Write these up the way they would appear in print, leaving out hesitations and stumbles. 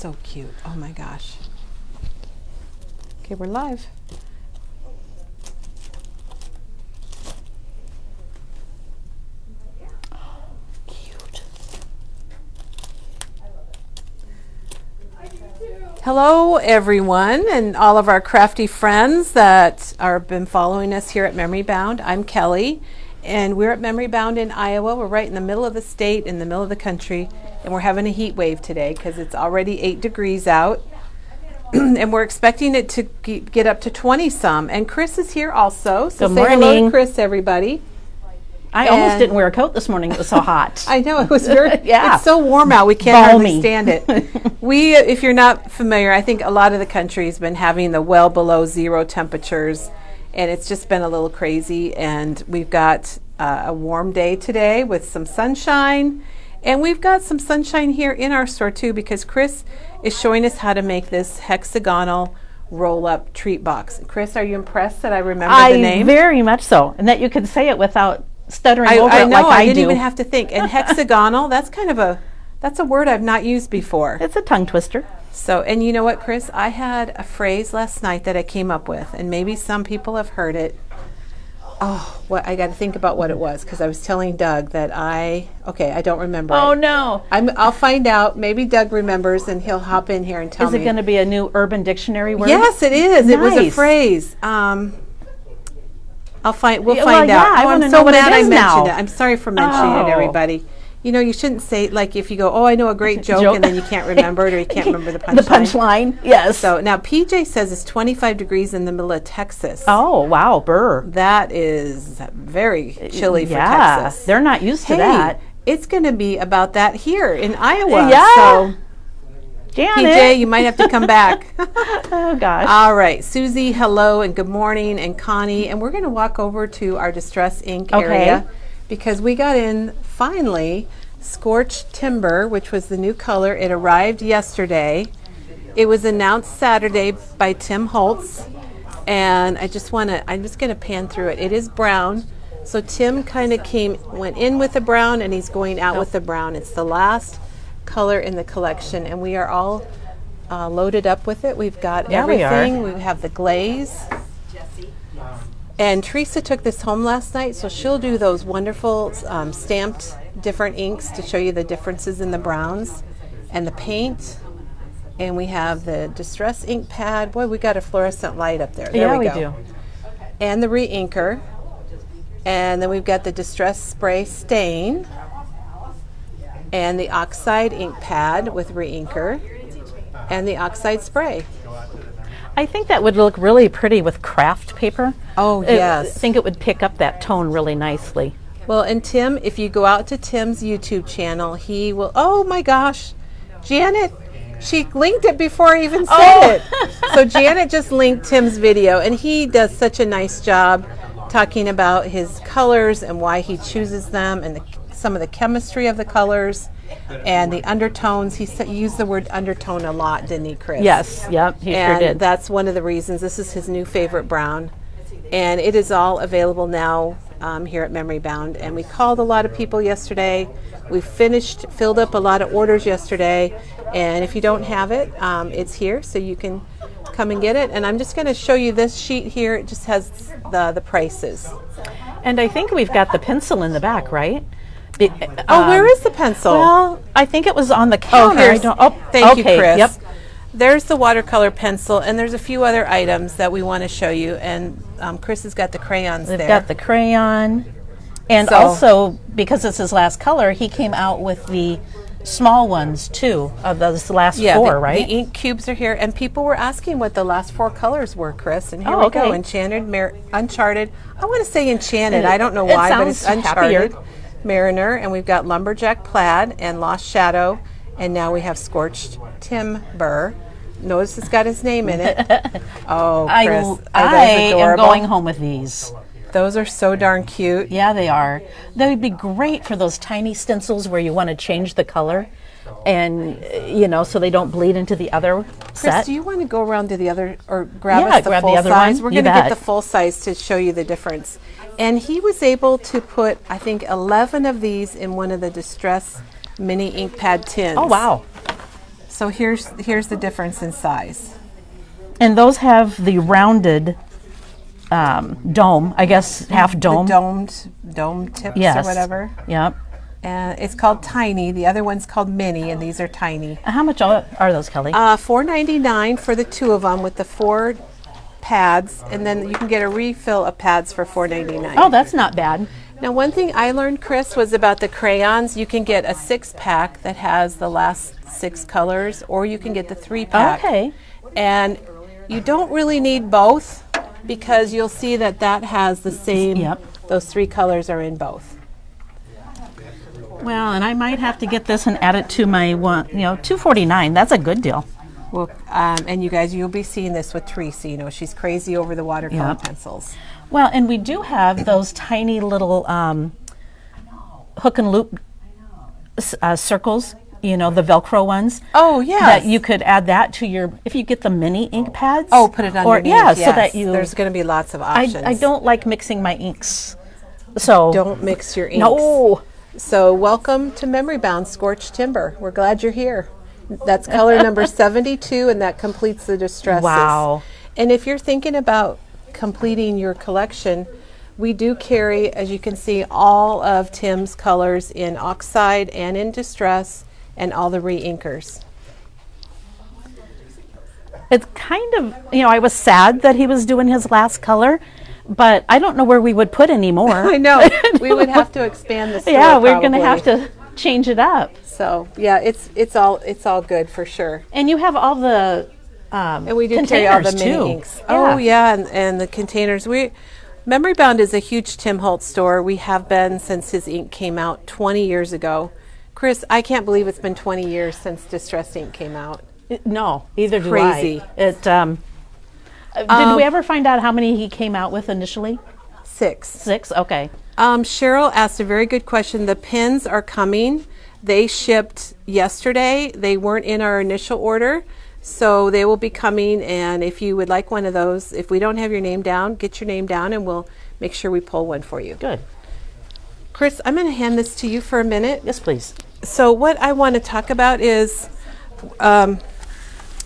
so cute. Oh my gosh. Okay, we're live. Cute. Hello, everyone, and all of our crafty friends that have been following us here at Memory Bound. I'm Kelly, and we're at Memory Bound in Iowa. We're right in the middle of the state, in the middle of the country, and we're having a heat wave today because it's already 8 degrees out, and we're expecting it to get up to 20 some. And Chris is here also, so Good say hello morning. to Chris, everybody. I almost didn't wear a coat this morning. It was so hot. I know, it was very, Yeah. It's so warm out, we can't hardly Balmy. stand it. If you're not familiar, I think a lot of the country has been having the well below zero temperatures, and it's just been a little crazy. And we've got a warm day today with some sunshine, and we've got some sunshine here in our store too, because Chris is showing us how to make this hexagonal roll-up treat box. Chris, are you impressed that I remember the name? Very much so, and that you could say it without stuttering over I it know, like I I didn't do. even have to think. And hexagonal, that's a word I've not used before. It's a tongue twister. So, and you know what, Chris? I had a phrase last night that I came up with, and maybe some people have heard it. Oh, I got to think about what it was, because I was telling Doug that I don't remember Oh it. no! I'll find out. Maybe Doug remembers, and he'll hop in here and tell me. Is it going to be a new Urban Dictionary word? Yes, it is. It was a Nice. phrase. We'll find Well, out. yeah, I I'm wanna so know what it mad I is mentioned now. it. I'm sorry for mentioning it, Oh. everybody. You know, you shouldn't say, like, if you go, oh, I know a great joke, and then you can't remember it, or you can't remember the punchline. The punchline, yes. So now PJ says it's 25 degrees in the middle of Texas. Oh wow, burr. That is very chilly for Yeah, Texas. they're not used to Hey, that. it's going to be about that here in Iowa. Yeah. So Janet. PJ, you might have to come back. Oh gosh. All right, Susie, hello and good morning, and Connie, and we're going to walk over to our Distress Ink area because we got in finally Scorched Timber, which was the new color. It arrived yesterday. It was announced Saturday by Tim Holtz, and I'm just going to pan through it. It is brown, so Tim kind of went in with the brown, and he's going out with the brown. It's the last color in the collection, and we are all loaded up with it. We've got everything. We have the glaze. And Teresa took this home last night, so she'll do those wonderful stamped different inks to show you the differences in the browns and the paint. And we have the Distress ink pad. Boy, we got a fluorescent light up there. There we go. do. And the re-inker. And then we've got the Distress spray stain. And the oxide ink pad with re-inker. And the oxide spray. I think that would look really pretty with craft paper. Oh, yes. I think it would pick up that tone really nicely. Well, and Tim, if you go out to Tim's YouTube channel, he will, oh my gosh, Janet, she linked it before I even said it. So Janet just linked Tim's video, and he does such a nice job talking about his colors and why he chooses them, and some of the chemistry of the colors and the undertones. He used the word undertone a lot, didn't he, Chris? Yes, yep, he And sure did. that's one of the reasons. This is his new favorite brown, and it is all available now here at Memory Bound. And we called a lot of people yesterday. We filled up a lot of orders yesterday, and if you don't have it, it's here, so you can come and get it. And I'm just going to show you this sheet here. It just has the prices. And I think we've got the pencil in the back, right? Where is the pencil? Well, I think it was on the counter. Thank you, okay, Chris. Yep. There's the watercolor pencil, and there's a few other items that we want to show you. And Chris has got the crayons We've there. got the crayon. And So- also, because it's his last color, he came out with the small ones, too, of those last four, right? The ink cubes are here, and people were asking what the last 4 colors were, Chris. And here Oh, we go: okay. Enchanted, Uncharted. I want to say Enchanted. I don't know It why, but it's sounds Uncharted. happier. Mariner, and we've got Lumberjack Plaid and Lost Shadow, and now we have Scorched Timber. Notice it's got his name in it. Oh, Chris, I am adorable. going home with these. Those are so darn cute. Yeah, they are. They would be great for those tiny stencils where you want to change the color, and so they don't bleed into the other Chris, set. do you want to go around to the other, or grab Yeah, us the grab the full other size? one. We're You going to get bet. the full size to show you the difference. And he was able to put, I think, 11 of these in one of the Distress mini ink pad tins. Oh wow! So here's the difference in size. And those have the rounded dome, I guess, half dome. The dome tips or whatever. Yep. And it's called Tiny. The other one's called Mini, and these are Tiny. How much are those, Kelly? $4.99 for the two of them with the 4 pads, and then you can get a refill of pads for $4.99. Oh, that's not bad. Now, one thing I learned, Chris, was about the crayons. You can get a 6-pack that has the last 6 colors, or you can get the 3-pack. Okay. And you don't really need both, because you'll see that has the same. Yep. Those 3 colors are in both. Well, and I might have to get this and add it to my one. $2.49. That's a good deal. Well, and you guys, you'll be seeing this with Teresa. She's crazy over the watercolor pencils. Well, and we do have those tiny little hook and loop circles, the Velcro ones. Oh, yeah. That you could add that to if you get the mini ink pads. Oh, put it underneath. Yeah, yes. So that there's going to be lots of options. I don't like mixing my inks. So don't mix your inks. No. So welcome to Memory Bound Scorched Timber. We're glad you're here. That's color number 72, and that completes the distresses. Wow. And if you're thinking about completing your collection, we do carry, as you can see, all of Tim's colors in oxide and in distress, and all the re-inkers. It's kind of, I was sad that he was doing his last color, but I don't know where we would put any more. I know. We would have to expand the store. Yeah, we're going to have to change it up. So yeah, it's all good for sure. And you have all the and we do carry all the mini inks. Yeah. Oh yeah, and the containers. Memory Bound is a huge Tim Holtz store. We have been since his ink came out 20 years ago. Chris, I can't believe it's been 20 years since Distress Ink came out. No, either do Crazy. I. Did we ever find out how many he came out with initially? 6. 6? Okay. Cheryl asked a very good question. The pins are coming. They shipped yesterday. They weren't in our initial order, so they will be coming. And if you would like one of those, if we don't have your name down, get your name down and we'll make sure we pull one for you. Good. Chris, I'm going to hand this to you for a minute. Yes, please. So what I want to talk about is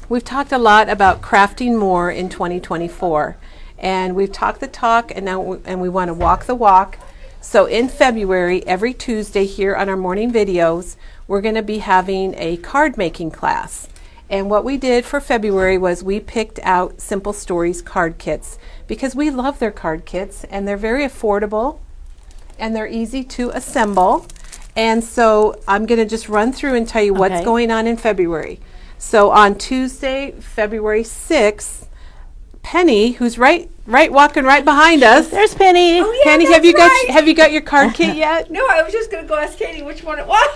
we've talked a lot about crafting more in 2024. And we've talked the talk, and now we want to walk the walk. So in February, every Tuesday here on our morning videos, we're going to be having a card making class. And what we did for February was we picked out Simple Stories card kits because we love their card kits, and they're very affordable and they're easy to assemble. And so I'm going to just run through and tell you what's going on in February. So on Tuesday, February 6th, Penny, who's right walking right behind us. There's Penny. Oh, yeah, Penny, have you got your card kit yet? No, I was just going to go ask Katie which one it was.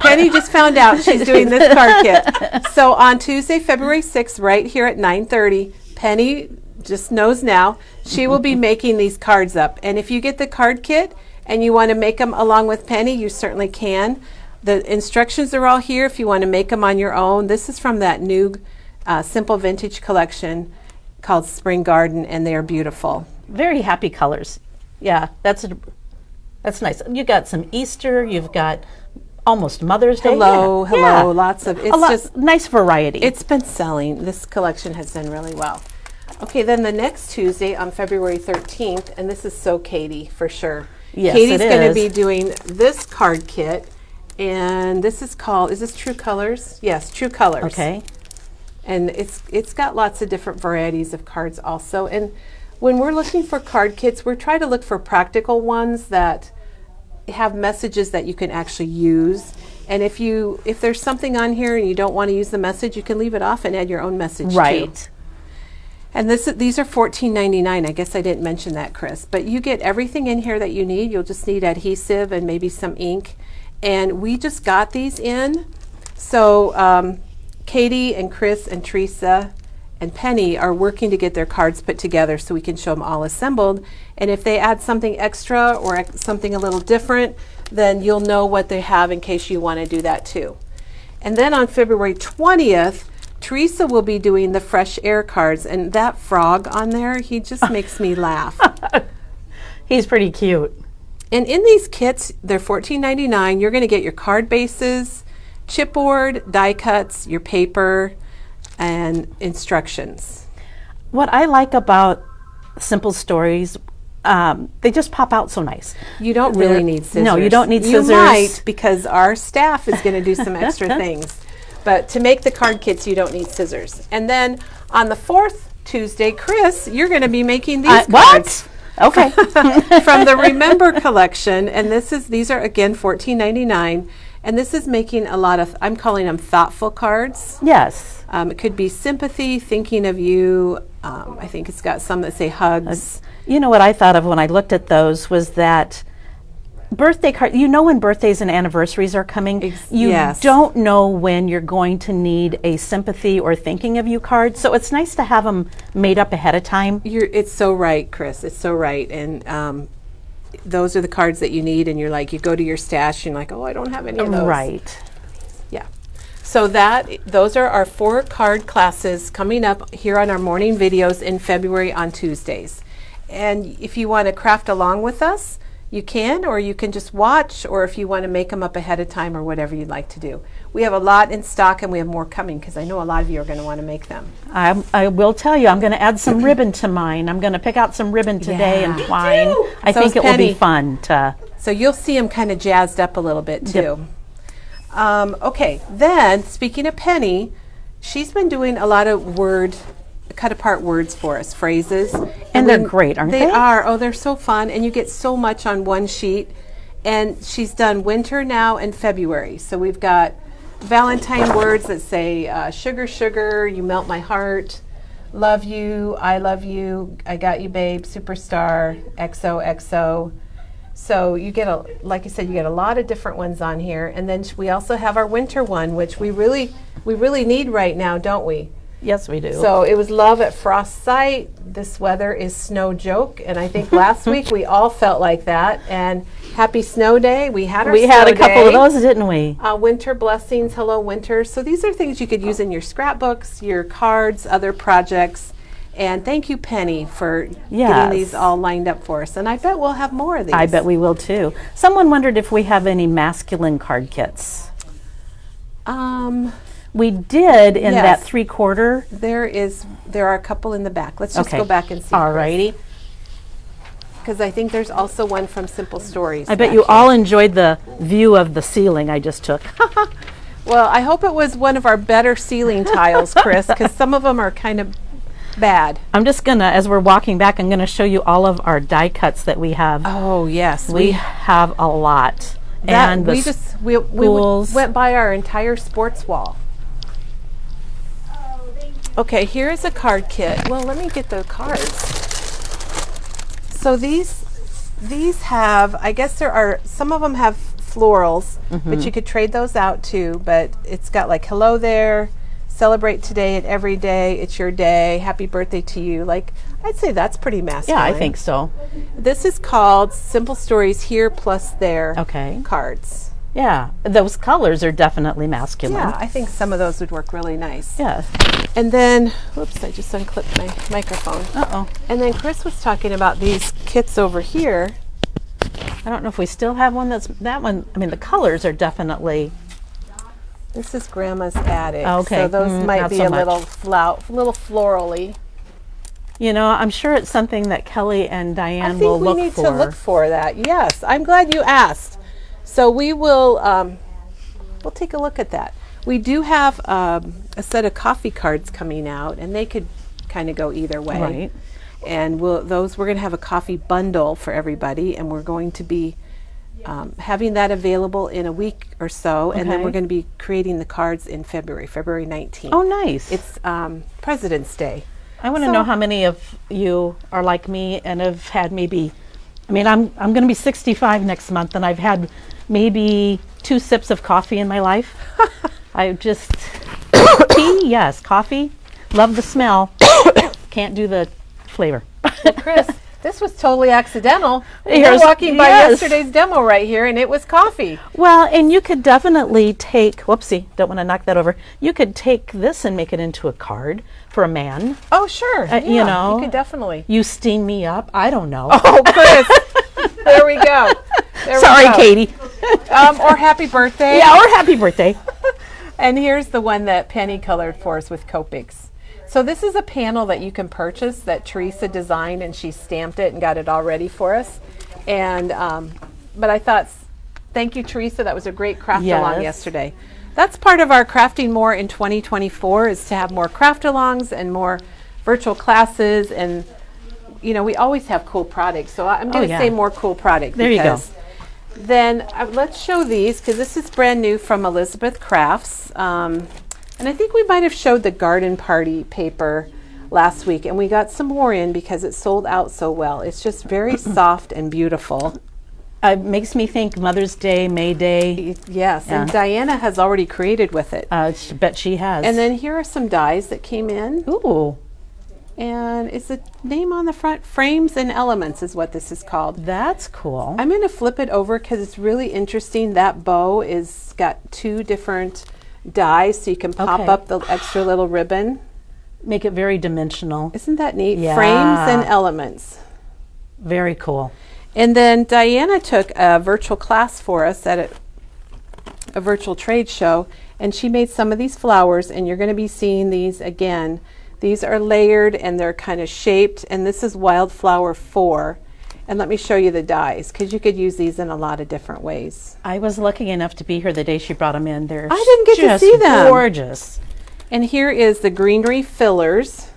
Penny just found out she's doing this card kit. So on Tuesday, February 6th, right here at 9:30, Penny just knows now, she will be making these cards up. And if you get the card kit and you want to make them along with Penny, you certainly can. The instructions are all here if you want to make them on your own. This is from that new Simple Vintage collection called Spring Garden, and they are beautiful. Very happy colors. Yeah, that's nice. You got some Easter. You've got almost Mother's Day. Hello, lots of. It's just nice variety. It's been selling. This collection has done really well. Okay, then the next Tuesday on February 13th, and this is so Katie for sure. Yes, Katie's it going to is. be doing this card kit, and this is called. Is this True Colors? Yes, True Colors. Okay. And it's got lots of different varieties of cards also. And when we're looking for card kits, we're trying to look for practical ones that have messages that you can actually use. And if there's something on here and you don't want to use the message, you can leave it off and add your own message Right. too. And these are $14.99. I guess I didn't mention that, Chris. But you get everything in here that you need. You'll just need adhesive and maybe some ink. And we just got these in. So Katie and Chris and Teresa and Penny are working to get their cards put together so we can show them all assembled. And if they add something extra or something a little different, then you'll know what they have in case you want to do that too. And then on February 20th, Teresa will be doing the Fresh Air cards, and that frog on there, he just makes me laugh. He's pretty cute. And in these kits, they're $14.99. You're going to get your card bases, chipboard, die cuts, your paper, and instructions. What I like about Simple Stories, they just pop out so nice. You don't really need scissors. No, you don't need scissors. You might, because our staff is going to do some extra things. But to make the card kits, you don't need scissors. And then on the fourth Tuesday, Chris, you're going to be making these cards. What? Okay. From the Remember collection, and these are again $14.99, and this is making a lot of, I'm calling them thoughtful cards. Yes. It could be sympathy, thinking of you. I think it's got some that say hugs. You know what I thought of when I looked at those was that birthday card. You know when birthdays and anniversaries are coming. You yes. don't know when you're going to need a sympathy or thinking of you card. So it's nice to have them made up ahead of time. It's so right, Chris. It's so right. And those are the cards that you need. And you're like, you go to your stash and you're like, oh, I don't have any of those. Right. Yeah. So those are our 4 card classes coming up here on our morning videos in February on Tuesdays. And if you want to craft along with us, you can, or you can just watch, or if you want to make them up ahead of time or whatever you'd like to do. We have a lot in stock and we have more coming because I know a lot of you are going to want to make them. I will tell you, I'm going to add some ribbon to mine. I'm going to pick out some ribbon today and twine. I think it will be fun to. So you'll see them kind of jazzed up a little bit too. Yep. Okay, then speaking of Penny, she's been doing a lot of cut apart words for us, phrases. And they're great, aren't they? They are. Oh, they're so fun. And you get so much on one sheet. And she's done winter now and February. So we've got Valentine words that say, sugar, sugar, you melt my heart, love you, I love you, I got you, babe, superstar, XOXO. So you get like I said, you get a lot of different ones on here. And then we also have our winter one, which we really need right now, don't we? Yes, we do. So it was love at first sight. This weather is snow joke, and I think last week we all felt like that. And happy snow day. We had a couple of those, didn't we? Winter blessings. Hello, winter. So these are things you could use in your scrapbooks, your cards, other projects. And thank you, Penny, for getting these all lined up for us. And I bet we'll have more of these. I bet we will too. Someone wondered if we have any masculine card kits. We did in that 3/4. There are a couple in the back. Let's just go back and see. Alrighty. Because I think there's also one from Simple Stories. I bet you all enjoyed the view of the ceiling I just took. Well, I hope it was one of our better ceiling tiles, Chris, because some of them are kind of bad. I'm just gonna, as we're walking back, I'm gonna show you all of our die cuts that we have. Oh yes, we have a lot. And we went by our entire sports wall. Okay, here is a card kit. Well, let me get the cards. So these have, I guess there are, some of them have florals, but you could trade those out too. But it's got like, hello there, celebrate today and every day, it's your day, happy birthday to you. Like, I'd say that's pretty masculine. Yeah, I think so. This is called Simple Stories Here Plus There cards. Yeah, those colors are definitely masculine. Yeah, I think some of those would work really nice. Yeah. And then, whoops, I just unclipped my microphone. Uh-oh. And then Chris was talking about these kits over here. I don't know if we still have one that one, I mean, the colors are definitely. This is Grandma's Attic. Okay. So those might be so a little florally. You know, I'm sure it's something that Kelly and Diane will look for. I think we need to look for that. Yes, I'm glad you asked. So we will, we'll take a look at that. We do have a set of coffee cards coming out, and they could kind of go either way. Right. And we're going to have a coffee bundle for everybody, and we're going to be having that available in a week or so, and then we're going to be creating the cards in February 19th. Oh, nice. It's President's Day. I want to know how many of you are like me and have had maybe, I mean, I'm going to be 65 next month, and I've had maybe 2 sips of coffee in my life. I just, tea, yes, coffee, love the smell, can't do the flavor. Well, Chris, this was totally accidental. We Here's- were walking by yes. yesterday's demo right here, and it was coffee. Well, and you could definitely take, whoopsie, don't want to knock that over. You could take this and make it into a card for a man. Oh, sure. You know. You could definitely. You steam me up, I don't know. Oh, Chris. There we go. There Sorry, we go. Katie. Or happy birthday. Yeah, or happy birthday. And here's the one that Penny colored for us with Copics. So this is a panel that you can purchase that Teresa designed, and she stamped it and got it all ready for us. And but I thought, thank you, Teresa. That was a great craft along yesterday. That's part of our crafting more in 2024, is to have more craft alongs and more virtual classes. And you know, we always have cool products. So I'm going to say more cool product. There you go. Then let's show these, because this is brand new from Elizabeth Crafts. And I think we might have showed the garden party paper last week, and we got some more in because it sold out so well. It's just very soft and beautiful. It makes me think Mother's Day, May Day. Yes, and Diana has already created with it. Bet she has. And then here are some dies that came in. Ooh. And it's the name on the front. Frames and Elements is what this is called. That's cool. I'm going to flip it over because it's really interesting. That bow is got 2 different dies, so you can pop up the extra little ribbon. Make it very dimensional. Isn't that neat? Yeah. Frames and Elements. Very cool. And then Diana took a virtual class for us at a virtual trade show, and she made some of these flowers, and you're going to be seeing these again. These are layered and they're kind of shaped, and this is Wildflower 4. And let me show you the dies, because you could use these in a lot of different ways. I was lucky enough to be here the day she brought them in. They're I didn't get to see them. Gorgeous. And here is the greenery fillers.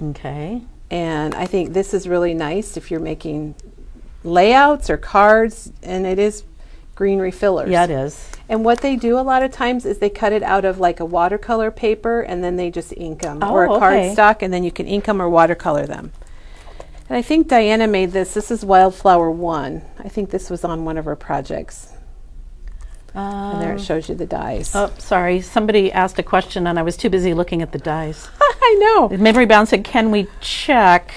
Okay. And I think this is really nice if you're making layouts or cards, and it is greenery fillers. Yeah, it is. And what they do a lot of times is they cut it out of like a watercolor paper, and then they just ink them, or a cardstock, and then you can ink them or watercolor them. And I think Diana made this. This is Wildflower 1. I think this was on one of her projects. And there it shows you the dies. Oh, sorry. Somebody asked a question, and I was too busy looking at the dies. I know. Memory Bound said, can we check?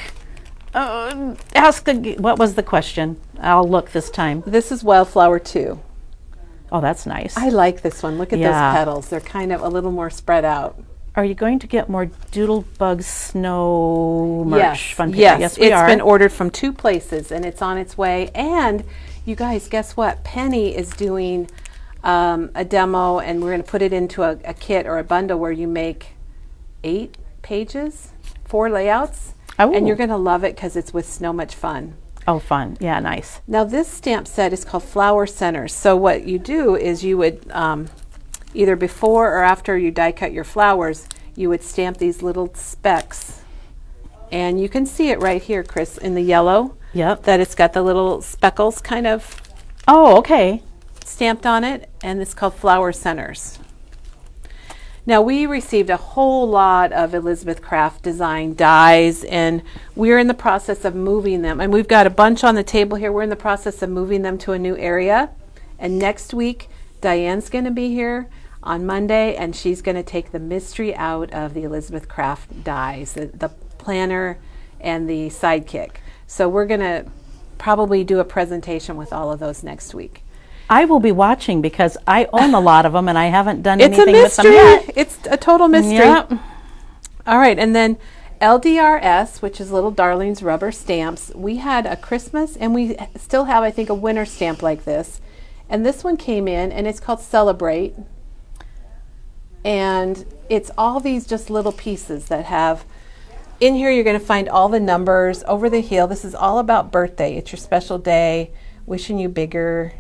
What was the question? I'll look this time. This is Wildflower 2. Oh, that's nice. I like this one. Look at those petals. They're kind of a little more spread out. Are you going to get more Doodlebug Snow merch? Yes, Fun yes, we are. It's been ordered from 2 places, and it's on its way. And you guys, guess what? Penny is doing a demo, and we're going to put it into a kit or a bundle where you make 8 pages, 4 layouts, and you're going to love it because it's with so much fun. Oh, fun. Yeah, nice. Now, this stamp set is called Flower Centers. So what you do is you would, either before or after you die cut your flowers, you would stamp these little specks. And you can see it right here, Chris, in the yellow. Yep. That it's got the little speckles kind of stamped on it, and it's called Flower Centers. Now, we received a whole lot of Elizabeth Craft design dies, and we're in the process of moving them. And we've got a bunch on the table here. We're in the process of moving them to a new area. And next week, Diane's going to be here on Monday, and she's going to take the mystery out of the Elizabeth Craft dies, the planner and the sidekick. So we're going to probably do a presentation with all of those next week. I will be watching because I own a lot of them and I haven't done anything with them yet. It's a total mystery. Yep. All right, and then LDRS, which is Little Darlings rubber stamps. We had a Christmas, and we still have, I think, a winter stamp like this. And this one came in, and it's called Celebrate. And it's all these just little pieces that have, in here you're going to find all the numbers, over the heel. This is all about birthday. It's your special day, wishing you bigger,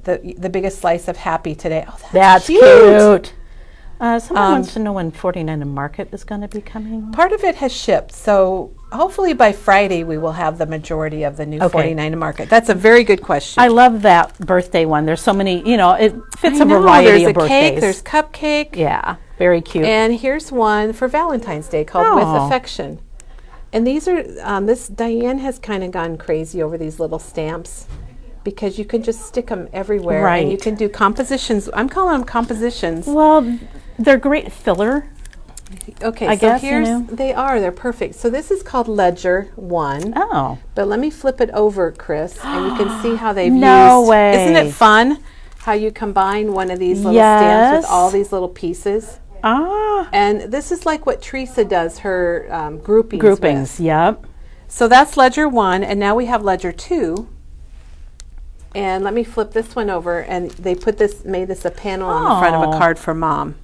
the biggest slice of happy today. Oh, that's cute. Someone wants to know when 49 and Market is going to be coming. Part of it has shipped, so hopefully by Friday we will have the majority of the new 49 and Market. That's a very good question. I love that birthday one. There's so many, it fits a variety of birthdays. There's cake, there's cupcake. Yeah, very cute. And here's one for Valentine's Day called With Affection. And these are, Diane has kind of gone crazy over these little stamps, because you can just stick them everywhere. Right. And you can do compositions. I'm calling them compositions. Well, they're great filler. Okay, I guess, they're perfect. So this is called Ledger 1. Oh. But let me flip it over, Chris, and you can see how they've No used. way. Isn't it fun how you combine one of these little stamps with all these little pieces? And this is like what Teresa does her groupings with. Yep. So that's Ledger 1, and now we have Ledger 2. And let me flip this one over, and they made this a panel on the front of a card for Mom.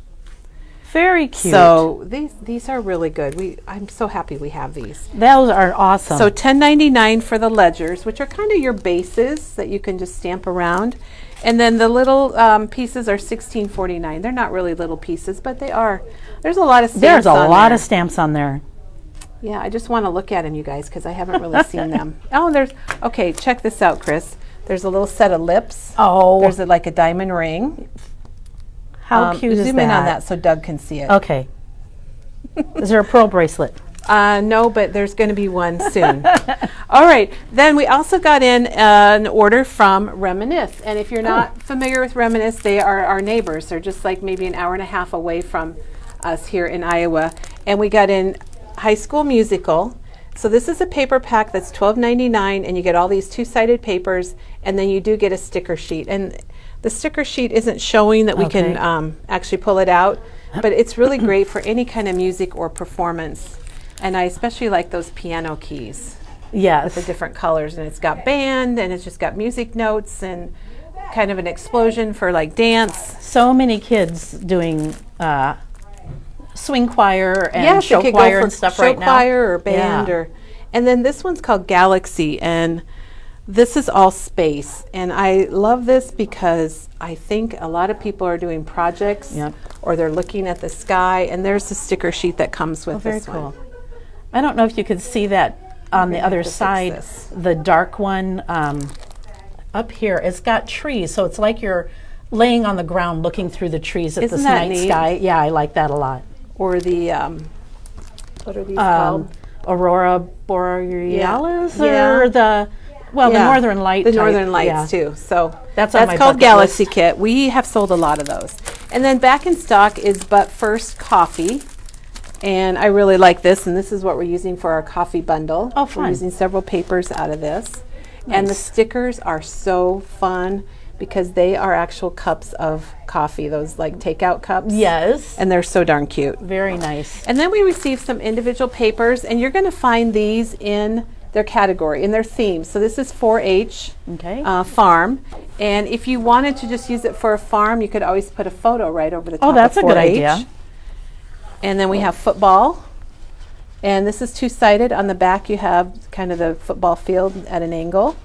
Very cute. So these are really good. I'm so happy we have these. Those are awesome. So $10.99 for the ledgers, which are kind of your bases that you can just stamp around. And then the little pieces are $16.49. They're not really little pieces, but they are. There's a lot of stamps. There's a lot of stamps on there. Yeah, I just want to look at them, you guys, because I haven't really seen them. Oh, okay, check this out, Chris. There's a little set of lips. Oh. There's like a diamond ring. How cute is that? Zoom in on that so Doug can see it. Okay. Is there a pearl bracelet? No, but there's going to be one soon. All right. Then we also got in an order from Reminisce. And if you're not familiar with Reminisce, they are our neighbors. They're just like maybe an hour and a half away from us here in Iowa. And we got in High School Musical. So this is a paper pack that's $12.99, and you get all these two-sided papers, and then you do get a sticker sheet. And the sticker sheet isn't showing that we can actually pull it out, but it's really great for any kind of music or performance. And I especially like those piano keys. Yes. With the different colors. And it's got band, and it's just got music notes, and kind of an explosion for like dance. So many kids doing swing choir and show choir and stuff right now. Show choir or band and then this one's called Galaxy, and this is all space. And I love this because I think a lot of people are doing projects or they're looking at the sky, and there's the sticker sheet that comes with this one. Very cool. I don't know if you could see that on the other side, the dark one up here. It's got trees, so it's like you're laying on the ground looking through the trees at the night sky. Yeah, I like that a lot. Or the, what are these called? Aurora Borealis or the Northern Light. The Northern Lights too. So that's called Galaxy Kit. We have sold a lot of those. And then back in stock is But First Coffee. And I really like this, and this is what we're using for our coffee bundle. Oh, fun. We're using several papers out of this. Nice. And the stickers are so fun because they are actual cups of coffee, those like takeout cups. Yes. And they're so darn cute. Very nice. And then we received some individual papers, and you're going to find these in their category, in their theme. So this is 4-H farm. And if you wanted to just use it for a farm, you could always put a photo right over the top of 4-H. Oh, that's a good idea. And then we have football. And this is two-sided. On the back you have kind of the football field at an angle.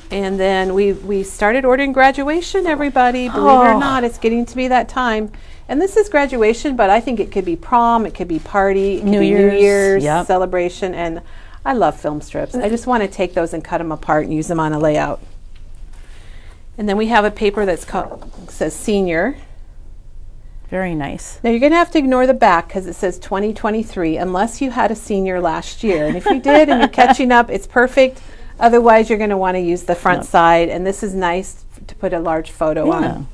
And then we started ordering graduation, everybody. Believe it or not, it's getting to be that time. And this is graduation, but I think it could be prom, it could be party, it could be New Year's celebration. And I love film strips. I just want to take those and cut them apart and use them on a layout. And then we have a paper that says senior. Very nice. Now you're going to have to ignore the back because it says 2023 unless you had a senior last year. And if you did and you're catching up, it's perfect. Otherwise, you're going to want to use the front side. And this is nice to put a large photo on.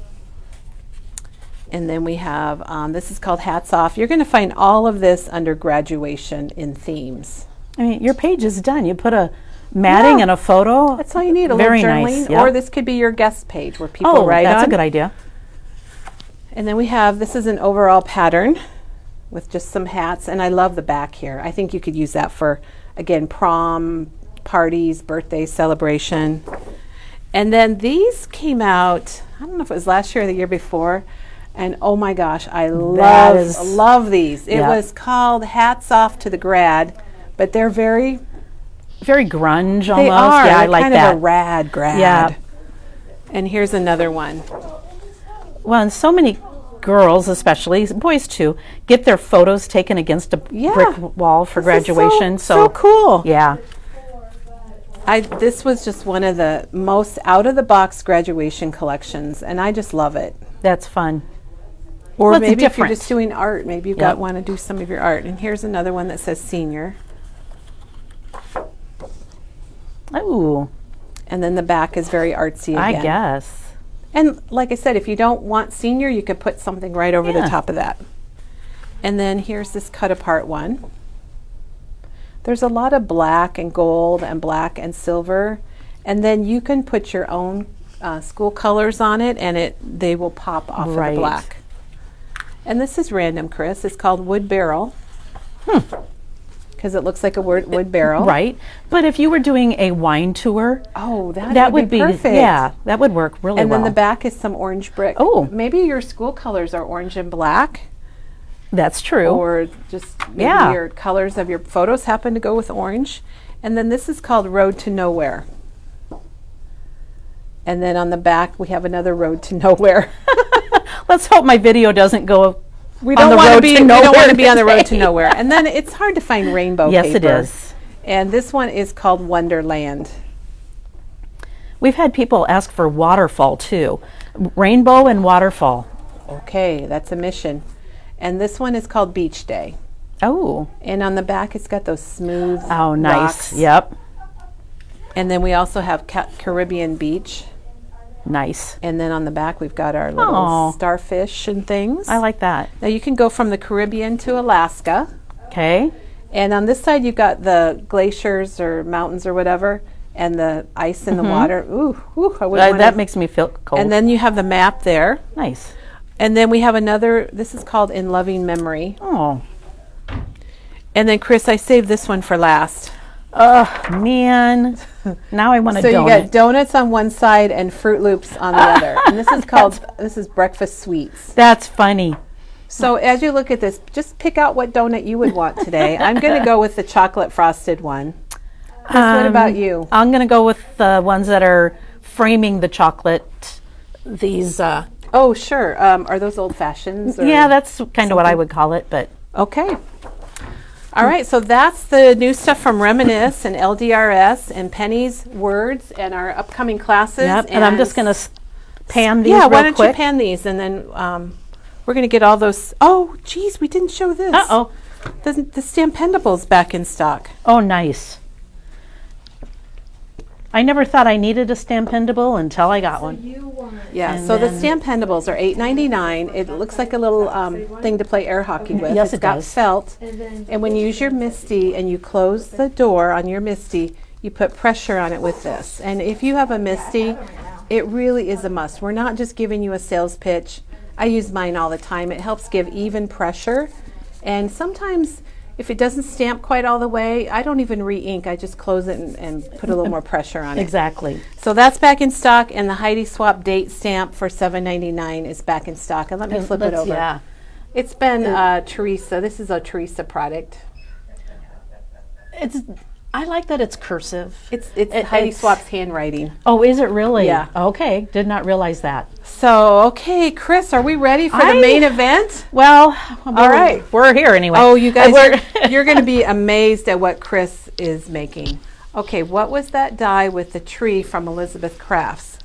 And then we have, this is called Hats Off. You're going to find all of this under graduation in themes. I mean, your page is done. You put a matting and a photo. That's all you need, a Very little journaling. Nice. Yep. Or this could be your guest page where people write on. That's a good idea. And then we have, this is an overall pattern with just some hats. And I love the back here. I think you could use that for, again, prom, parties, birthday celebration. And then these came out, I don't know if it was last year or the year before, and oh my gosh, I love these. It was called Hats Off to the Grad, but they're very grunge almost. They are. Yeah, I like kind that. Of a rad grad. Yeah. And here's another one. Well, and so many girls, especially boys too, get their photos taken against a brick wall for graduation. So cool. Yeah. This was just one of the most out-of-the-box graduation collections, and I just love it. That's fun. Or maybe if you're just doing art, maybe you want to do some of your art. And here's another one that says senior. Ooh. And then the back is very artsy again. I guess. And like I said, if you don't want senior, you could put something right over the top of that. And then here's this cut apart one. There's a lot of black and gold and black and silver. And then you can put your own school colors on it, and they will pop off of the black. And this is random, Chris. It's called Wood Barrel. Kind because it looks like a wood barrel. Right. But if you were doing a wine tour, that would be perfect. Yeah, that would work really well. And then the back is some orange brick. Oh. Maybe your school colors are orange and black. That's true. Or just maybe your colors of your photos happen to go with orange. And then this is called Road to Nowhere. And then on the back we have another Road to Nowhere. Let's hope my video doesn't go. We don't want to be on the road to nowhere. And then it's hard to find rainbow paper. Yes, it is. And this one is called Wonderland. We've had people ask for waterfall too. Rainbow and waterfall. Okay, that's a mission. And this one is called Beach Day. Oh. And on the back it's got those smooth Oh, nice. rocks. Yep. And then we also have Caribbean Beach. Nice. And then on the back we've got our little starfish and things. I like that. Now you can go from the Caribbean to Alaska. Okay. And on this side you've got the glaciers or mountains or whatever, and the ice in the water. Ooh, I wouldn't That makes me feel cold. And then you have the map there. Nice. And then we have another, this is called In Loving Memory. Oh. And then Chris, I saved this one for last. Oh, man. Now I want a donut. So you got donuts on one side and Fruit Loops on the other. And this is called, this is breakfast sweets. That's funny. So as you look at this, just pick out what donut you would want today. I'm going to go with the chocolate frosted one. Chris, what about you? I'm going to go with the ones that are framing the chocolate. These. Oh, sure. Are those old fashions? Yeah, that's kind of what I would call it. But okay. All right, so that's the new stuff from Reminisce and LDRS and Penny's Words and our upcoming classes. Yep, and I'm just going to pan these real quick. why don't you pan these, and then we're going to get all those. Oh, geez, we didn't show this. Uh-oh. The Stampendable's back in stock. Oh, nice. I never thought I needed a Stampendable until I got one. Yeah, And so the then- Stampendables are $8.99. It looks like a little thing to play air hockey with. Yes, It's it got does. felt. And when you use your Misty and you close the door on your Misty, you put pressure on it with this. And if you have a Misty, it really is a must. We're not just giving you a sales pitch. I use mine all the time. It helps give even pressure. And sometimes if it doesn't stamp quite all the way, I don't even re-ink. I just close it and put a little more pressure on it. Exactly. So that's back in stock, and the Heidi Swap date stamp for $7.99 is back in stock. And let me flip it over. Yeah. It's been Teresa. This is a Teresa product. I like that it's cursive. It's Heidi Swap's handwriting. Oh, is it really? Yeah. Okay, did not realize that. So, okay, Chris, are we ready for the main event? Well, All right. we're here anyway. Oh, you guys, you're going to be amazed at what Chris is making. Okay, what was that die with the tree from Elizabeth Crafts?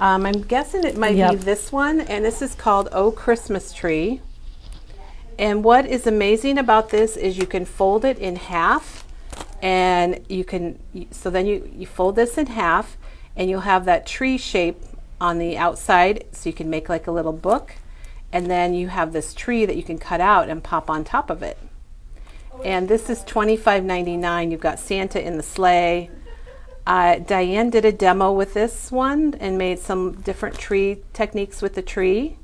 I'm guessing it might be this one, and this is called Oh Christmas Tree. And what is amazing about this is you can fold it in half, and you can, so then you fold this in half, and you'll have that tree shape on the outside, so you can make like a little book, and then you have this tree that you can cut out and pop on top of it. And this is $25.99. You've got Santa in the sleigh. Diane did a demo with this one and made some different tree techniques with the tree.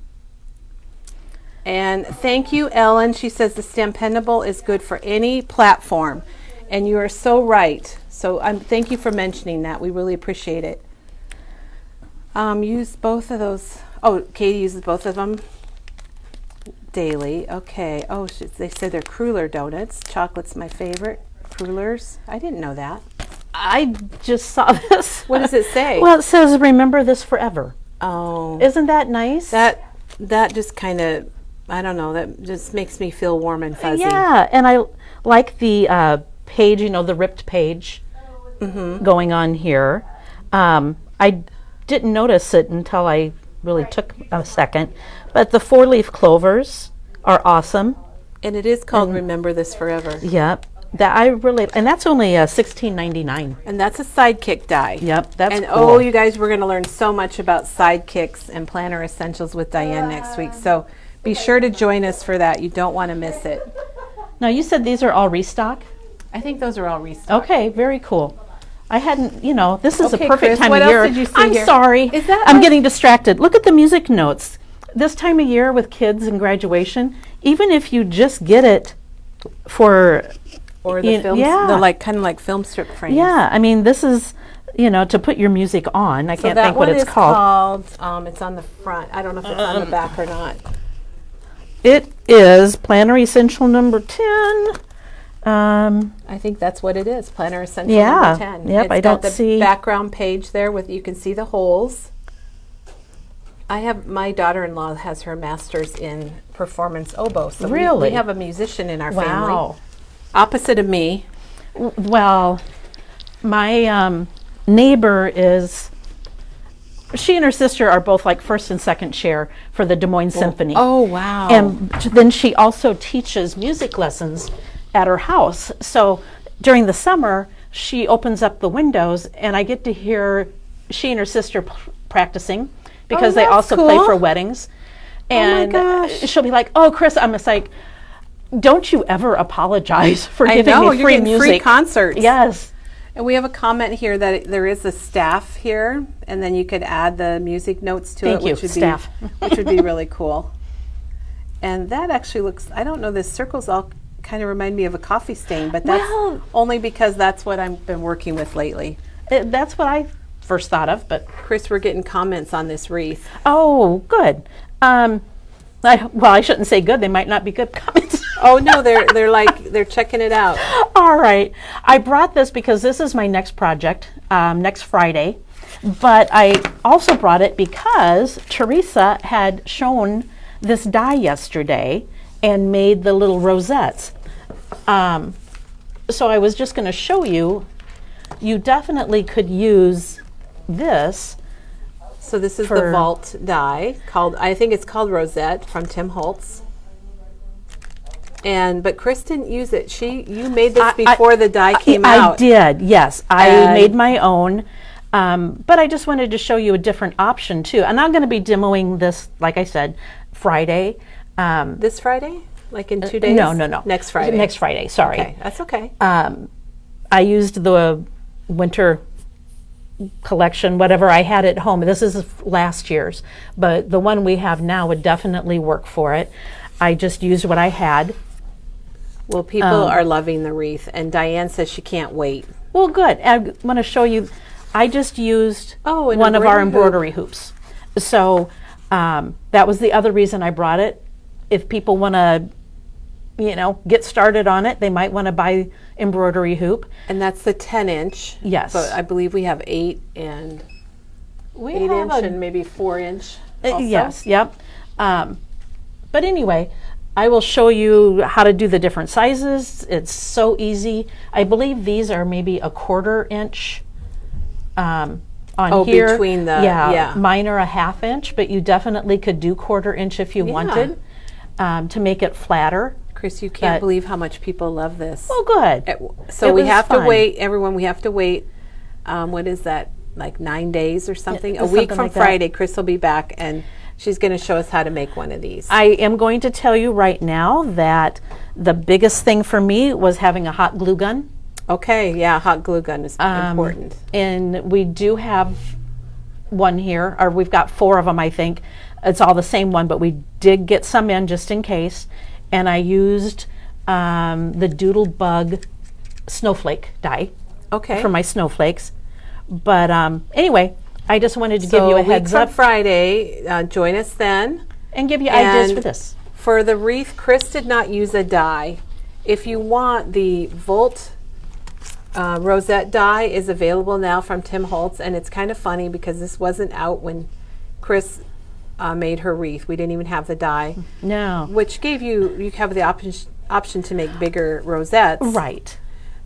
And thank you, Ellen. She says the Stampendable is good for any platform. And you are so right. So thank you for mentioning that. We really appreciate it. Use both of those. Oh, Katie uses both of them daily. Okay. Oh, they said they're cruller donuts. Chocolate's my favorite. Crullers. I didn't know that. I just saw this. What does it say? Well, it says remember this forever. Oh. Isn't that nice? That just kind of, I don't know, that just makes me feel warm and fuzzy. Yeah, and I like the page, the ripped page going on here. I didn't notice it until I really took a second, but the 4-leaf clovers are awesome. And it is called Remember This Forever. Yep. That I really, and that's only $16.99. And that's a sidekick die. Yep, that's and cool. oh, you guys, we're going to learn so much about sidekicks and planner essentials with Diane next week. So be sure to join us for that. You don't want to miss it. Now, you said these are all restock? I think those are all restock. Okay, very cool. I hadn't, this is Okay, a perfect Chris, time what of else year. did you see I'm here? sorry. Is that I'm like- getting distracted. Look at the music notes. This time of year with kids and graduation, even if you just get it for or the films, the like kind of like film strip frames. Yeah, I mean, this is, to put your music on. I can't think what it's called. It's on the front. I don't know if it's on the back or not. It is Planner Essential number 10. I think that's what it is, Planner Essential Yeah. number 10. Yep, It's I got don't see. the background page there with, you can see the holes. My daughter-in-law has her master's in performance oboe. So Really? we have a musician in our Wow. family. Opposite of me. Well, my neighbor she and her sister are both like first and second chair for the Des Moines Symphony. Oh, wow. And then she also teaches music lessons at her house. So during the summer, she opens up the windows and I get to hear she and her sister practicing because they that's also cool. play for weddings. And gosh. she'll be like, "Oh, Chris," I'm just like, "Don't you ever apologize for I giving know, me you're free getting music." free concerts. Yes. And we have a comment here that there is a staff here, and then you could add the music notes to Thank it, you, which would staff. which would be really cool. And that actually looks, I don't know, the circles all kind of remind me of a coffee stain, but that's Well- only because that's what I've been working with lately. That's what I first thought of, but Chris, we're getting comments on this wreath. oh, good. I shouldn't say good. They might not be good comments. Oh no, they're checking it out. All right. I brought this because this is my next project, next Friday. But I also brought it because Teresa had shown this die yesterday and made the little rosettes. So I was just going to show you. You definitely could use this. So this is For- the vault die I think it's called Rosette from Tim Holtz. But Chris didn't use it. You made this before the die came out. I did, yes. I And- made my own. But I just wanted to show you a different option too. And I'm going to be demoing this, like I said, Friday. This Friday? Like in 2 days? No. Next Friday. Next Friday, sorry. Okay, that's okay. I used the winter collection, whatever I had at home. This is last year's, but the one we have now would definitely work for it. I just used what I had. Well, people are loving the wreath, and Diane says she can't wait. Well, good. I want to show you. I just used an one of our embroidery embroidery hoops. So that was the other reason I brought it. If people want to, get started on it, they might want to buy embroidery hoop. And that's the 10-inch. Yes. But I believe we have 8 and 8-inch and maybe 4-inch. Also. Yes. Yep. But anyway, I will show you how to do the different sizes. It's so easy. I believe these are maybe a 1/4 inch on here. Between the, yeah. Mine are a 1/2 inch, but you definitely could do 1/4 inch if you wanted to make it flatter. Chris, you can't believe how much people love this. Oh, good. So we was have fun. to wait, everyone, we have to wait, what is that, like 9 days or something? A week something from like that. Friday, Chris will be back, and she's going to show us how to make one of these. I am going to tell you right now that the biggest thing for me was having a hot glue gun. Okay, yeah, hot glue gun is important. And we do have one here, or we've got 4 of them, I think. It's all the same one, but we did get some in just in case. And I used the Doodle Bug snowflake die for my snowflakes. But anyway, I just wanted to give you a heads up. So Friday, join us then. And give you ideas And for this. For the wreath, Chris did not use a die. If you want, the Volt Rosette die is available now from Tim Holtz, and it's kind of funny because this wasn't out when Chris made her wreath. We didn't even have the die. No. Which gave you have the option to make bigger rosettes. Right.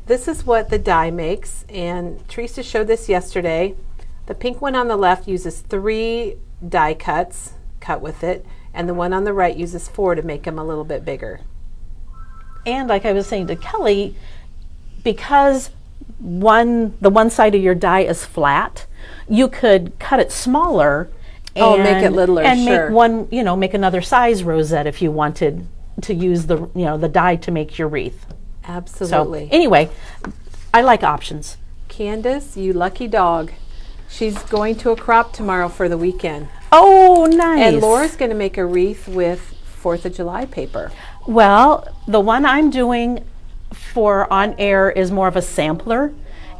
This is what the die makes, and Teresa showed this yesterday. The pink one on the left uses 3 die cuts, cut with it, and the one on the right uses 4 to make them a little bit bigger. And like I was saying to Kelly, because the one side of your die is flat, you could cut it smaller. And make it littler, and sure. make one, make another size rosette if you wanted to use the die to make your wreath. Absolutely. So anyway, I like options. Candace, you lucky dog. She's going to a crop tomorrow for the weekend. Oh, nice. And Laura's going to make a wreath with 4th of July paper. Well, the one I'm doing for on air is more of a sampler.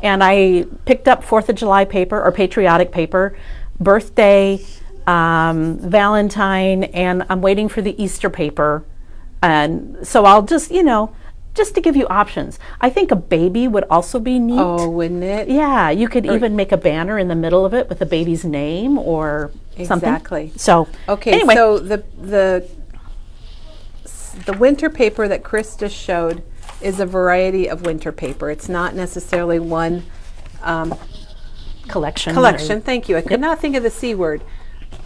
And I picked up 4th of July paper or patriotic paper, birthday, Valentine, and I'm waiting for the Easter paper. And so I'll just, just to give you options. I think a baby would also be neat. Oh, wouldn't it? Yeah, you could even make a banner in the middle of it with the baby's name or something. Exactly. So, okay, anyway. so the winter paper that Chris just showed is a variety of winter paper. It's not necessarily one collection. Thank you. I could not think of the C word.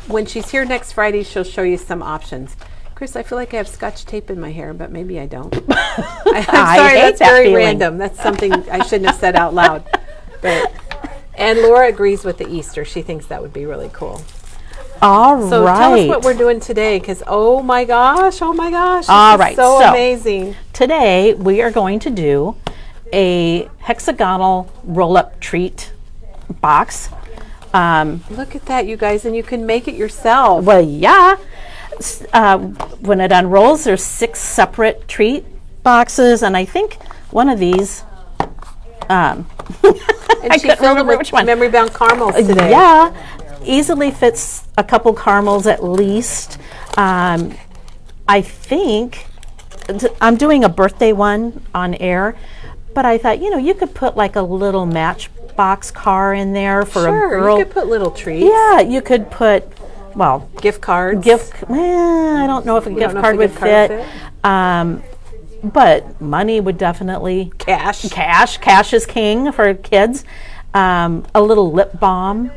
When she's here next Friday, she'll show you some options. Chris, I feel like I have Scotch tape in my hair, but maybe I don't. I'm sorry, hate that's that very feeling. random. That's something I shouldn't have said out loud. And Laura agrees with the Easter. She thinks that would be really cool. All So right. tell us what we're doing today, because oh my gosh, this All is right, so so amazing. Today we are going to do a hexagonal roll-up treat box. Look at that, you guys, and you can make it yourself. Well, yeah. When it unrolls, there's 6 separate treat boxes, and I think one of these. And I she couldn't filled them remember with which one. memory bound caramels today. Yeah, easily fits a couple caramels at least. I think I'm doing a birthday one on air, but I thought, you could put like a little Matchbox car in there for a girl. You could put little treats. Yeah, you could put, Gift cards. I don't know if a gift card would fit. But money would definitely. Cash is king for kids. A little lip balm,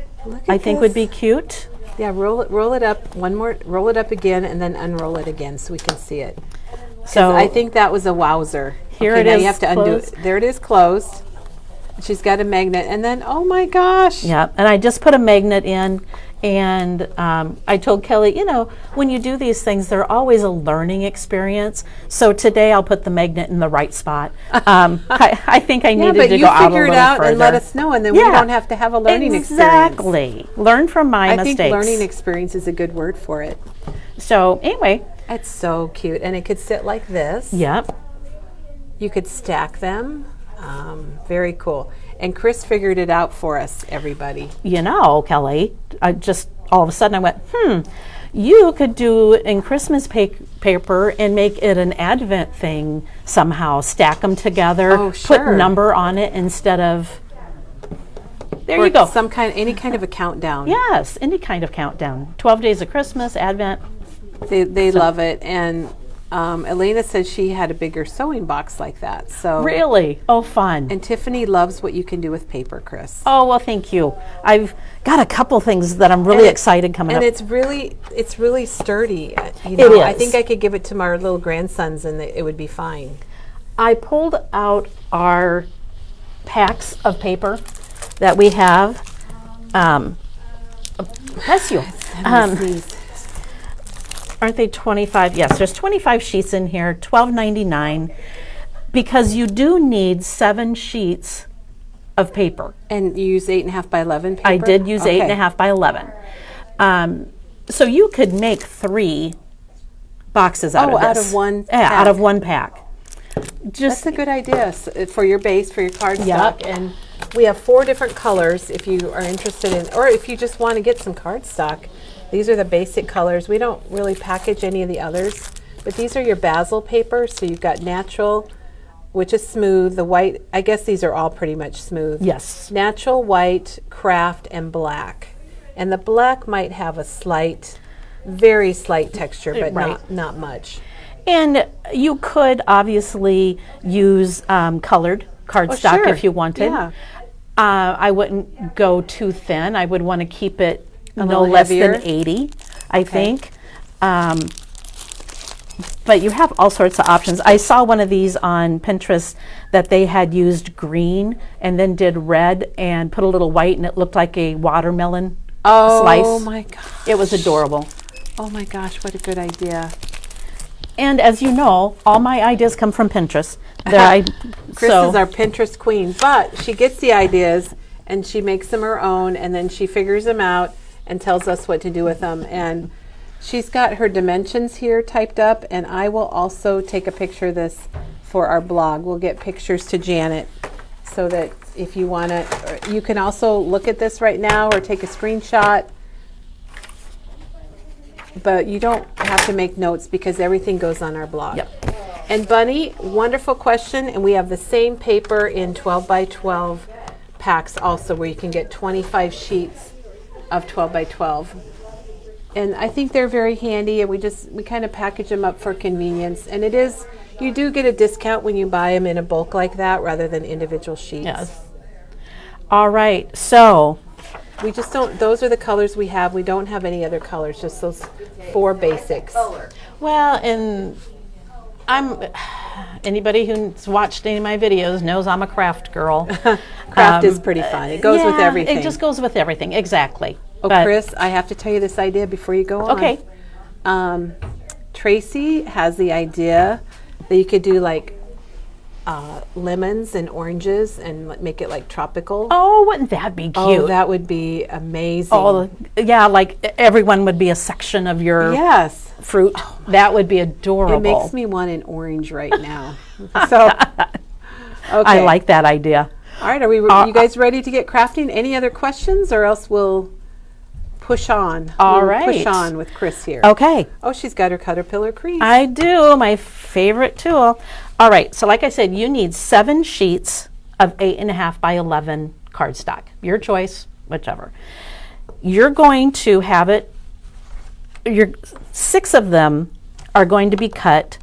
I think would be cute. Yeah, roll it up one more, roll it up again, and then unroll it again so we can see it. So I think that was a wowzer. Here it now is. You have to undo it. There it is, closed. She's got a magnet, and then oh my gosh! Yeah, and I just put a magnet in, and I told Kelly, when you do these things, they're always a learning experience. So today I'll put the magnet in the right spot. I think I needed to go out a little further. Yeah, but you figure it out and let us know, and then we don't have to have a learning experience. Exactly. Learn from my mistakes. I think learning experience is a good word for it. So anyway. It's so cute, and it could sit like this. Yep. You could stack them. Very cool. And Chris figured it out for us, everybody. Kelly, I just all of a sudden I went, you could do in Christmas paper and make it an Advent thing somehow. Stack them together, Oh, sure. put number on it instead of. There Or you go. any kind of a countdown. Yes, any kind of countdown. 12 days of Christmas, Advent. They love it. And Elena said she had a bigger sewing box like that. So Really? Oh, fun. And Tiffany loves what you can do with paper, Chris. Oh, well, thank you. I've got a couple things that I'm really excited coming up. And it's really sturdy. It is. I think I could give it to my little grandsons and it would be fine. I pulled out our packs of paper that we have. Bless you. Aren't they 25? Yes, there's 25 sheets in here, $12.99, because you do need 7 sheets of paper. And you use 8.5 by 11 paper? I did use 8.5 by 11. So you could make 3 boxes out of this. out of one Yeah, pack. out of one pack. That's a good idea for your base, for your cardstock. And we have 4 different colors if you are interested in, or if you just want to get some cardstock. These are the basic colors. We don't really package any of the others, but these are your basil paper. So you've got natural, which is smooth. The white, I guess these are all pretty much smooth. Yes. Natural, white, craft, and black. And the black might have a very slight texture, but not much. And you could obviously use colored cardstock sure. if you wanted. Yeah. I wouldn't go too thin. I would want to keep it no little less heavier? than 80, I think. But you have all sorts of options. I saw one of these on Pinterest that they had used green and then did red and put a little white, and it looked like a watermelon slice. Oh my gosh. It was adorable. Oh my gosh, what a good idea. And as you know, all my ideas come from Pinterest. Chris is our Pinterest queen, but she gets the ideas and she makes them her own, and then she figures them out and tells us what to do with them. And she's got her dimensions here typed up, and I will also take a picture of this for our blog. We'll get pictures to Janet so that if you want to, you can also look at this right now or take a screenshot. But you don't have to make notes because everything goes on our blog. Yep. And Bunny, wonderful question. And we have the same paper in 12 by 12 packs also, where you can get 25 sheets of 12 by 12. And I think they're very handy, and we kind of package them up for convenience. And you do get a discount when you buy them in a bulk like that rather than individual sheets. Yes. All right, so we just don't, those are the colors we have. We don't have any other colors, just those 4 basics. well, and anybody who's watched any of my videos knows I'm a craft girl. Craft is pretty fun. It goes with everything. It just goes with everything, exactly. Oh, But- Chris, I have to tell you this idea before you go on. Okay. Tracy has the idea that you could do like lemons and oranges and make it like tropical. Oh, wouldn't that be cute? Oh, that would be amazing. Oh, yeah, like everyone would be a section of your yes. fruit. That would be adorable. It makes me want an orange right now. So, okay. I like that idea. All right, are you guys ready to get crafting? Any other questions, or else we'll push on? All We'll right. push on with Chris here. Okay. Oh, she's got her caterpillar crease. I do, my favorite tool. All right, so like I said, you need 7 sheets of 8.5 by 11 cardstock. Your choice, whichever. You're going to have it, 6 of them are going to be cut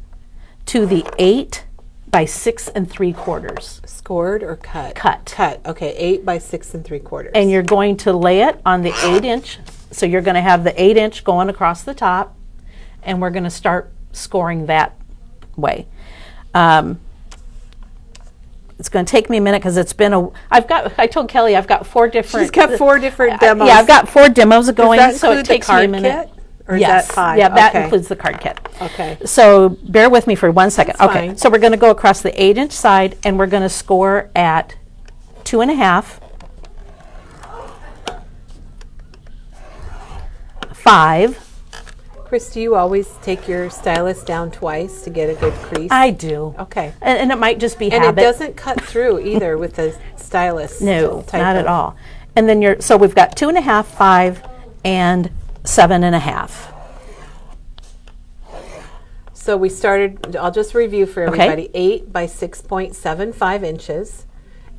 to the 8 by 6 3/4. Scored or cut? Cut. Cut. Okay, 8 by 6 3/4. And you're going to lay it on the 8-inch. So you're going to have the 8-inch going across the top, and we're going to start scoring that way. It's going to take me a minute because it's been I told Kelly I've got 4 different. She's got 4 different demos. Yeah, I've got 4 demos going, Does that so it include the takes me a card minute. kit? Or Yes, is that 5? yeah, that Okay. includes the card kit. Okay. So bear with me for 1 second. That's Okay, fine. so we're going to go across the 8-inch side, and we're going to score at 2.5, 5. Chris, do you always take your stylus down twice to get a good crease? I do. Okay. And it might just be And habit. it doesn't cut through either with the stylus. No, type not of- at all. And then so we've got 2.5, 5, and 7.5. So we started, I'll just review for Okay. everybody, 8 by 6.75 inches.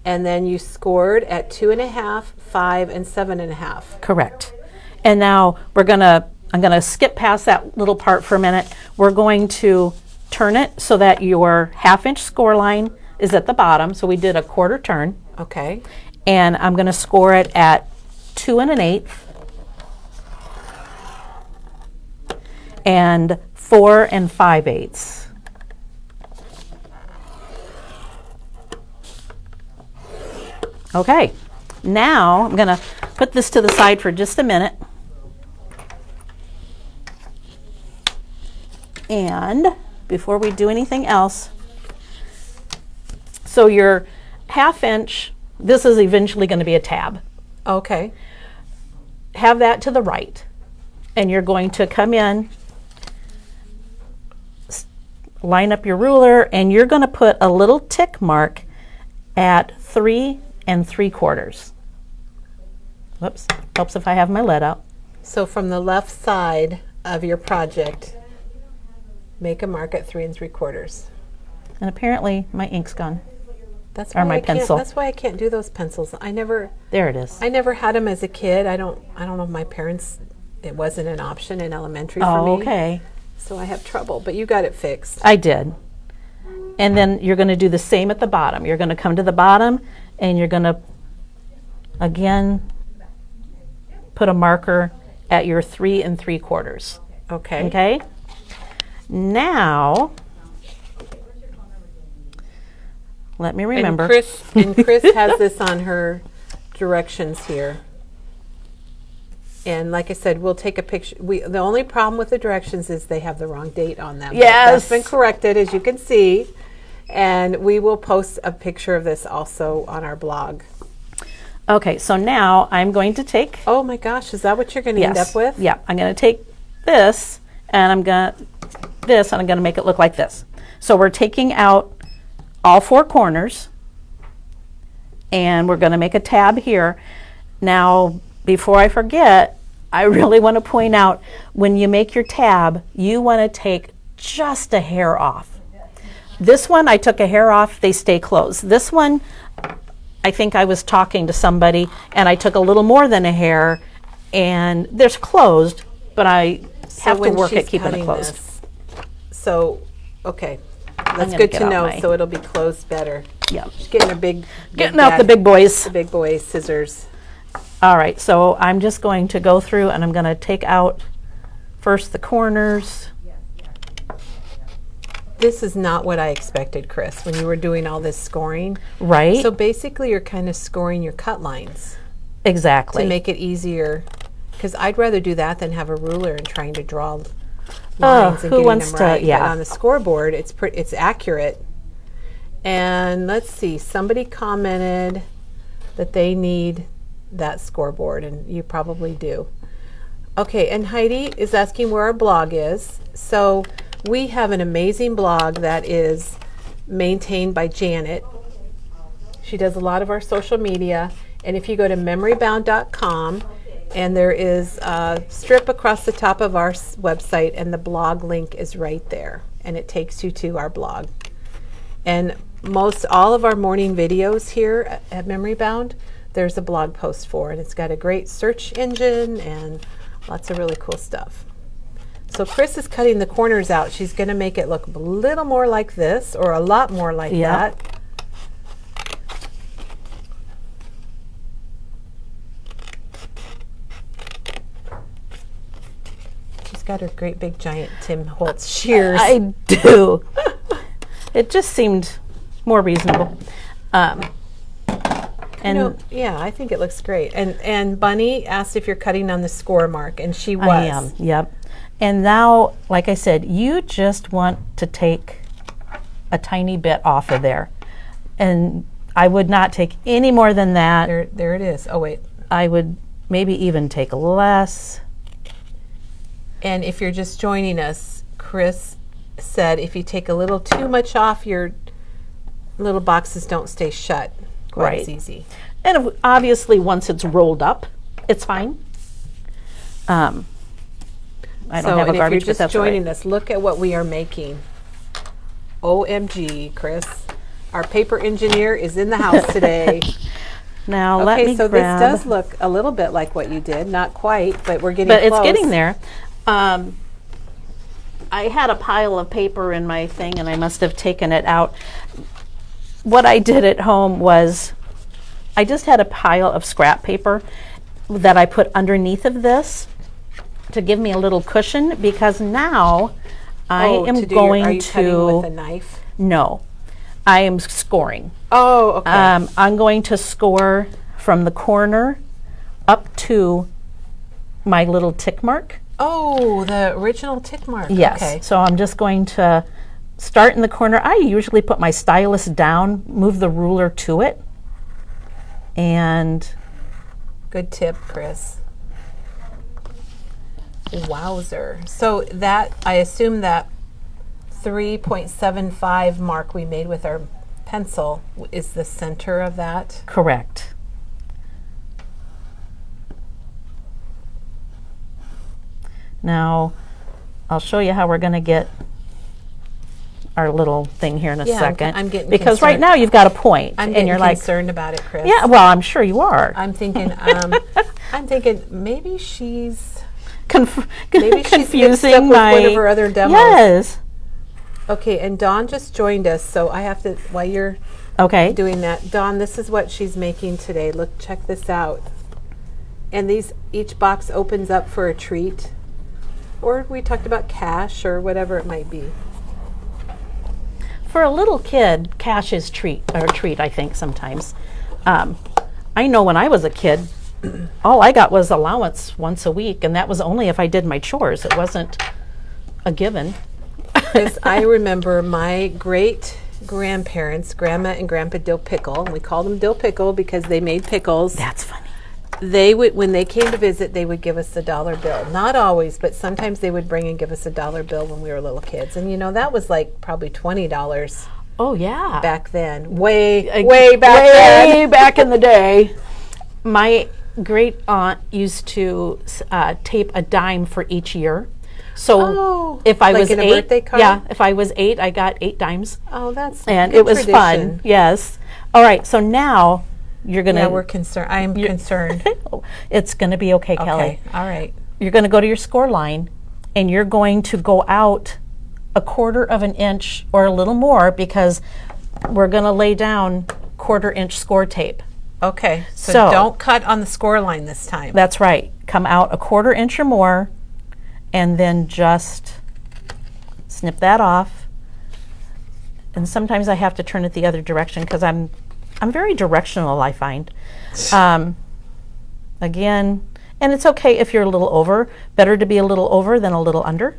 And then you scored at 2.5, 5, and 7.5. Correct. And now I'm gonna skip past that little part for a minute. We're going to turn it so that your 1/2-inch score line is at the bottom. So we did a 1/4 turn. Okay. And I'm gonna score it at 2 1/8 and 4 5/8. Okay, now I'm gonna put this to the side for just a minute. And before we do anything else, so your 1/2-inch, this is eventually going to be a tab. Okay. Have that to the right, and you're going to come in, line up your ruler, and you're going to put a little tick mark at 3 3/4. Whoops, helps if I have my lead out. So from the left side of your project, make a mark at 3 3/4. And apparently my ink's gone. That's Or why my I can't, pencil. That's why I can't do those pencils. I never There it is. had them as a kid. I don't know if my parents, it wasn't an option in elementary for Oh, me. okay. So I have trouble, but you got it fixed. I did. And then you're going to do the same at the bottom. You're going to come to the bottom, and you're going to, again, put a marker at your 3 3/4. Okay. Okay? Now, let me remember. And Chris has this on her directions here. And like I said, we'll take a picture. The only problem with the directions is they have the wrong date on them. But Yes. that's been corrected, as you can see. And we will post a picture of this also on our blog. Okay, so now I'm going to take, Oh my gosh, is that what you're going to end up with? Yeah, I'm going to take this, and I'm going to make it look like this. So we're taking out all four corners, and we're going to make a tab here. Now, before I forget, I really want to point out, when you make your tab, you want to take just a hair off. This one, I took a hair off, they stay closed. This one, I think I was talking to somebody, and I took a little more than a hair, and they're closed, but I have to work at keeping it closed. So, okay, that's good to know, so it'll be closed better. Yeah. She's getting her big out the big boys. The big boy scissors. All right, so I'm just going to go through and I'm going to take out first the corners. This is not what I expected, Chris, when you were doing all this scoring. Right. So basically you're kind of scoring your cut lines. Exactly. To make it easier, because I'd rather do that than have a ruler and trying to draw lines and who getting wants them to, right. yeah. But on the scoreboard, it's accurate. And let's see, somebody commented that they need that scoreboard, and you probably do. Okay, and Heidi is asking where our blog is. So we have an amazing blog that is maintained by Janet. She does a lot of our social media, and if you go to memorybound.com, and there is a strip across the top of our website, and the blog link is right there, and it takes you to our blog. And all of our morning videos here at Memory Bound, there's a blog post for, and it's got a great search engine and lots of really cool stuff. So Chris is cutting the corners out. She's going to make it look a little more like this, or a lot more like that. She's got her great big giant Tim Holtz shears. I do. It just seemed more reasonable. And yeah, I think it looks great. And Bunny asked if you're cutting on the score mark, and she was. I am, yep. And now, like I said, you just want to take a tiny bit off of there. And I would not take any more than that. There it is. Oh, wait. I would maybe even take less. And if you're just joining us, Chris said if you take a little too much off, your little boxes don't stay shut quite as easy. And obviously, once it's rolled up, it's fine. I don't have a garbage, if you're just joining us, look at what we are making. OMG, Chris. Our paper engineer is in the house today. Now let me so grab. This does look a little bit like what you did. Not quite, but we're getting close. But it's getting there. I had a pile of paper in my thing, and I must have taken it out. What I did at home was I just had a pile of scrap paper that I put underneath of this to give me a little cushion, because now I am going are you cutting with a knife? No, I am scoring. Oh, okay. I'm going to score from the corner up to my little tick mark. Oh, the original tick mark. Yes. Okay. So I'm just going to start in the corner. I usually put my stylus down, move the ruler to it, and good tip, Chris. Wowzer. So that, I assume that 3.75 mark we made with our pencil is the center of that? correct. Now, I'll show you how we're going to get our little thing here in a second. I'm getting because right now you've got a point, I'm and you're like concerned about it, Chris. Yeah, well, I'm sure you are. I'm thinking, maybe she's Maybe confusing one of her other demos. Yes. Okay, and Dawn just joined us, so I have to, while you're doing that, Dawn, this is what she's making today. Look, check this out. And each box opens up for a treat, or we talked about cash or whatever it might be. For a little kid, cash is treat, I think, sometimes. I know when I was a kid, all I got was allowance once a week, and that was only if I did my chores. It wasn't a given. Yes, I remember my great-grandparents, Grandma and Grandpa Dill Pickle, and we called them Dill Pickle because they made pickles. That's funny. They would, when they came to visit, they would give us a dollar bill. Not always, but sometimes they would bring and give us a dollar bill when we were little kids. And you know, that was like probably $20. Oh yeah. back then. Way back then. Way back in the day. My great aunt used to tape a dime for each year. So if I like was in a 8, birthday card? yeah, if I was 8, I got 8 dimes. Oh, that's And good it was tradition. fun. Yes. All right. So now you're gonna. Yeah, we're concerned. I am concerned. It's gonna be okay, Kelly. Okay, all right. You're gonna go to your score line, and you're going to go out 1/4 of an inch or a little more because we're gonna lay down 1/4 inch score tape. Okay, so don't cut on the score line this time. That's right. Come out 1/4 inch or more, and then just snip that off. And sometimes I have to turn it the other direction because I'm very directional, I find. Again, and it's okay if you're a little over. Better to be a little over than a little under.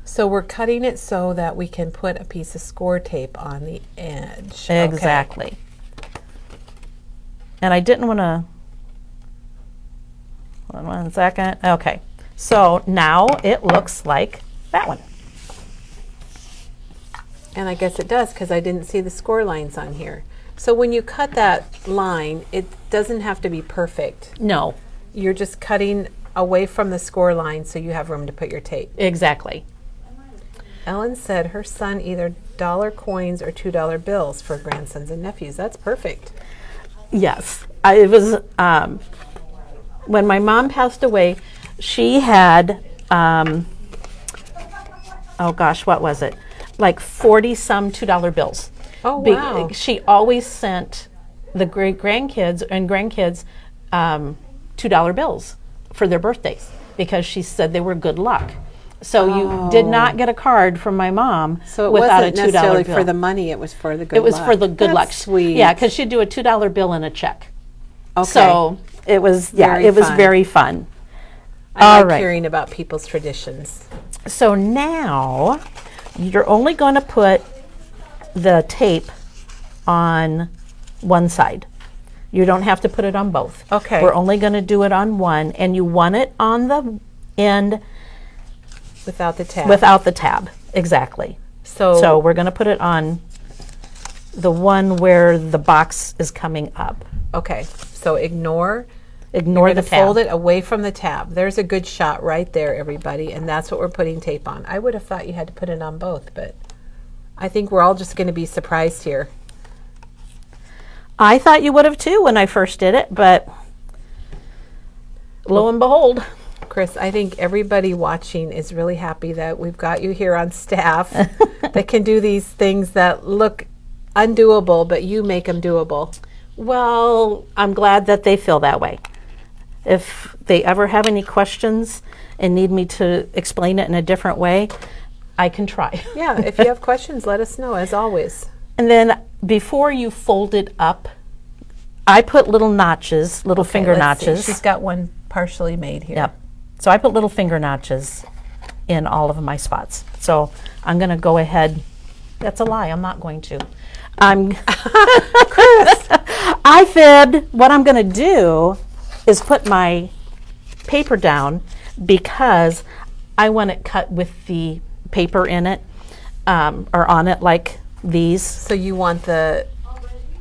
So we're cutting it so that we can put a piece of score tape on the edge. Exactly. Okay. And I didn't want to. Hold on 1 second. Okay. So now it looks like that one. And I guess it does because I didn't see the score lines on here. So when you cut that line, it doesn't have to be perfect. No. You're just cutting away from the score line so you have room to put your tape. Exactly. Ellen said her son either dollar coins or $2 bills for grandsons and nephews. That's perfect. Yes. It was when my mom passed away, she had, oh gosh, what was it? Like 40 some $2 bills. Oh, wow. She always sent the grandkids $2 bills for their birthdays because she said they were good luck. So you did not get a card from my mom So it without wasn't a $2 necessarily bill. for the money, it was for the good It was luck. for the good luck. That's sweet. Yeah, because she'd do a $2 bill and a check. Okay. So it was, Very it was fun. very fun. I all like right. hearing about people's traditions. So now you're only going to put the tape on one side. You don't have to put it on both. Okay. We're only going to do it on one, and you want it on the end Without the tab. without the tab. Exactly. So we're going to put it on the one where the box is coming up. Okay, so ignore The to tab. fold it away from the tab. There's a good shot right there, everybody, and that's what we're putting tape on. I would have thought you had to put it on both, but I think we're all just going to be surprised here. I thought you would have too when I first did it, but lo and behold. Chris, I think everybody watching is really happy that we've got you here on staff that can do these things that look undoable, but you make them doable. Well, I'm glad that they feel that way. If they ever have any questions and need me to explain it in a different way, I can try. Yeah, if you have questions, let us know, as always. And then before you fold it up, I put little notches, little finger Let's see. notches. She's got one partially made here. Yep. So I put little finger notches in all of my spots. So I'm going to go ahead. That's a lie. I'm not going to. I fibbed. What I'm going to do is put my paper down because I want it cut with the paper in it or on it like these. So you want the,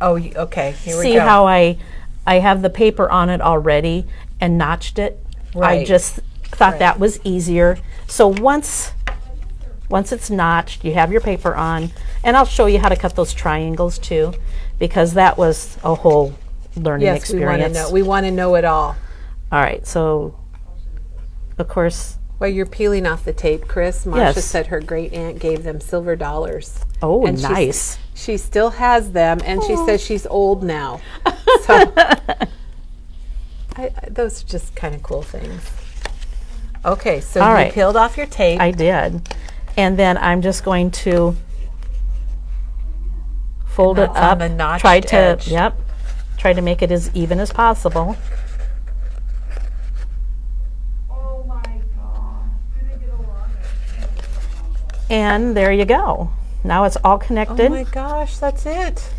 okay, here we go. See how I have the paper on it already and notched it? Right. I just thought that was easier. So once it's notched, you have your paper on, and I'll show you how to cut those triangles too, because that was a whole learning experience. We want to know it all. All right, so of course. While you're peeling off the tape, Chris, Marcia Yes. said her great aunt gave them silver dollars. Oh, And nice. She still has them, and she says she's old now. So those are just kind of cool things. Okay, so All you right. peeled off your tape. I did. And then I'm just going to fold it that's on up. the notched Try to edge. try to make it as even as possible. Oh my God. Did it get a lot? And there you go. Now it's all Oh connected. my gosh, that's it.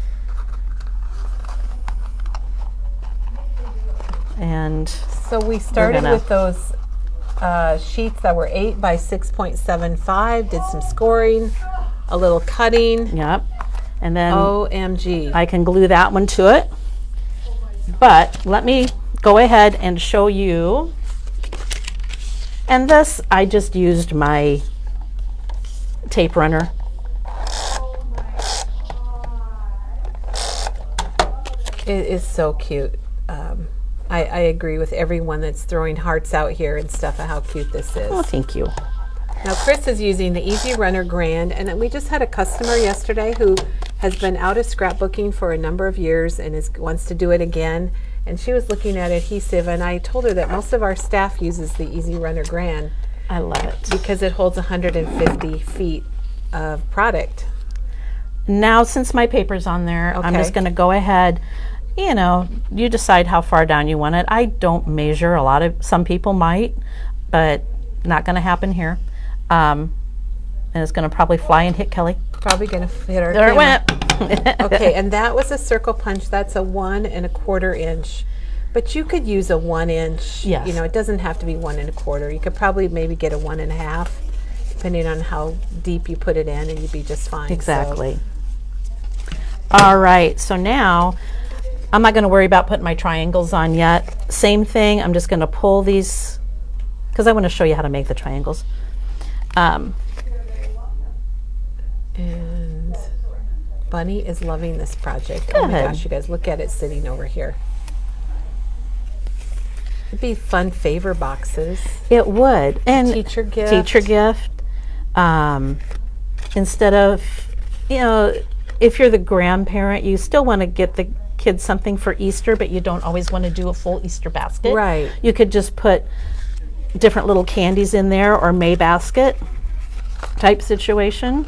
And So we started gonna- with those sheets that were 8 by 6.75, did some scoring, a little cutting. Yep. And then OMG. I can glue that one to it. But let me go ahead and show you. And this, I just used my tape runner. It is so cute. I agree with everyone that's throwing hearts out here and stuff of how cute this is. Oh, thank you. Now Chris is using the Easy Runner Grand, and we just had a customer yesterday who has been out of scrapbooking for a number of years and wants to do it again. And she was looking at adhesive, and I told her that most of our staff uses the Easy Runner Grand. I love it. Because it holds 150 feet of product. Now, since my paper's on there, I'm just going to go ahead. You know, you decide how far down you want it. I don't measure. Some people might, but not going to happen here. And it's going to probably fly and hit Kelly. Probably going to hit our There camera. It went. Okay, and that was a circle punch. That's a 1 1/4 inch. But you could use a 1 inch. Yes. You know, it doesn't have to be 1 1/4. You could probably maybe get a 1 1/2, depending on how deep you put it in, and you'd be just fine. Exactly. So. All right, so now I'm not going to worry about putting my triangles on yet. Same thing, I'm just going to pull these, because I want to show you how to make the triangles. And Bunny is loving this project. Good. Oh my gosh, you guys, look at it sitting over here. It'd be fun favor boxes. It would. And Teacher gift. Teacher gift. Instead of, you know, if you're the grandparent, you still want to get the kids something for Easter, but you don't always want to do a full Easter basket. Right. You could just put different little candies in there, or May basket type situation.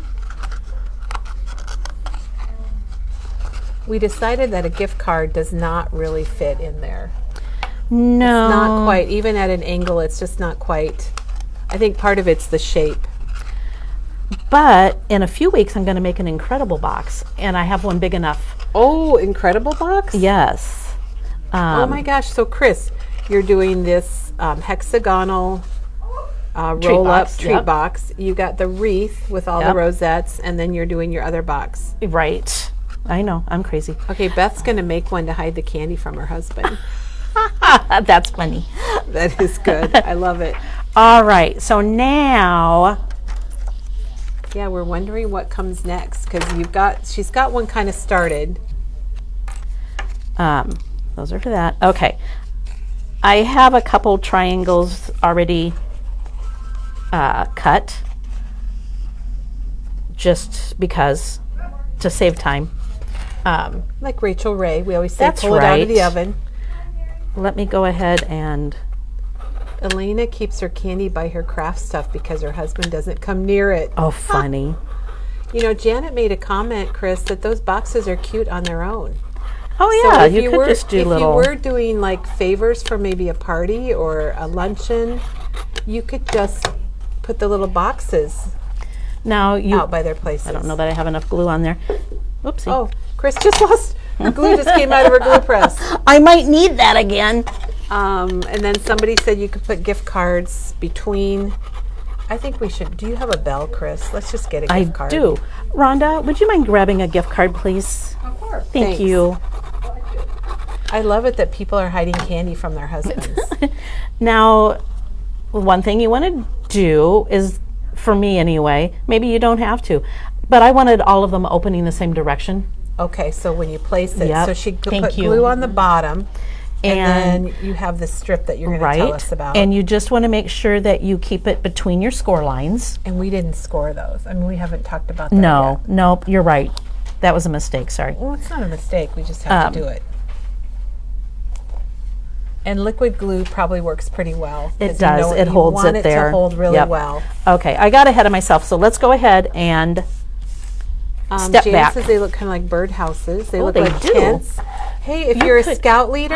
We decided that a gift card does not really fit in there. No. Not quite. Even at an angle, it's just not quite. I think part of it's the shape. But in a few weeks, I'm going to make an incredible box, and I have one big enough. Oh, incredible box? Yes. Oh my gosh. So Chris, you're doing this hexagonal roll-up treat box. You got the wreath with all the rosettes, and then you're doing your other box. Right. I know. I'm crazy. Okay, Beth's going to make one to hide the candy from her husband. That's funny. That is good. I love it. All right. So now... Yeah, we're wondering what comes next, because she's got one kind of started. Those are for that. Okay. I have a couple triangles already cut, just because, to save time. Like Rachel Ray, we always say, That's pull it out of the right. oven. Let me go ahead and... Elena keeps her candy by her craft stuff because her husband doesn't come near it. Oh, funny. You know, Janet made a comment, Chris, that those boxes are cute on their own. Oh, So yeah. if You could just do little... If you were doing like favors for maybe a party or a luncheon, you could just put the little boxes Now you... out by their places. I don't know that I have enough glue on there. Oopsie. Oh, Chris just lost. Her glue just came out of her glue press. I might need that again. And then somebody said you could put gift cards between. I think we should. Do you have a bell, Chris? Let's just get a gift card. I do. Rhonda, would you mind grabbing a gift card, please? Of course. Thank Thanks. you. I love it that people are hiding candy from their husbands. Now, one thing you want to do is, for me anyway, maybe you don't have to, but I wanted all of them opening the same direction. Okay, so when you place it, Yep. so she could Thank put you. glue on the bottom, and And- then you have the strip that you're going to tell us about. And you just want to make sure that you keep it between your score lines. And we didn't score those. I mean, we haven't talked about that No, yet. nope, you're right. That was a mistake, sorry. Well, it's not a mistake. We just have to do it. And liquid glue probably works pretty well. It 'cause does. It you holds want it there. to hold really Yep. well. Okay, I got ahead of myself, so let's go ahead and step Jan back. says they look kind of like birdhouses. They Oh, look they like do. tents. Hey, if you're a could- scout leader,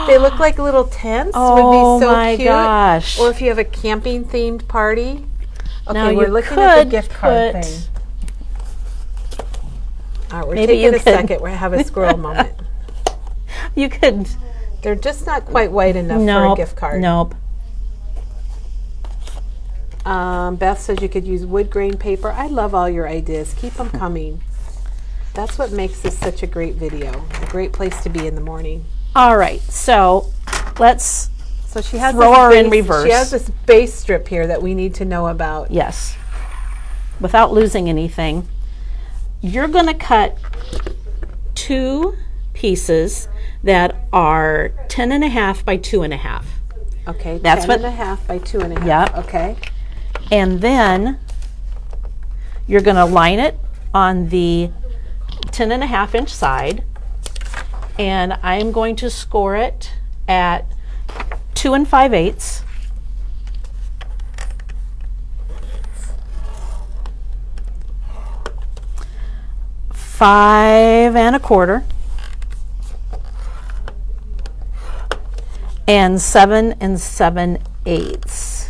they look like little tents. Oh, Would be so my cute. gosh. Or if you have a camping themed party. Okay, Now we're you looking at the could gift card put- thing. All right, we're Maybe taking you a could- second. We're gonna have a squirrel moment. You could... They're just not quite white enough for a Nope, gift card. nope. Beth says you could use wood grain paper. I love all your ideas. Keep them coming. That's what makes this such a great video. A great place to be in the morning. All right, so let's So she has throw this her in base- reverse. She has this base strip here that we need to know about. Yes. Without losing anything, you're going to cut 2 pieces that are 10.5 by 2.5. Okay, That's 10.5 by 2.5. Yep. Okay. And then you're going to line it on the 10.5 inch side, and I'm going to score it at 2 5/8. 5 1/4. And 7 7/8.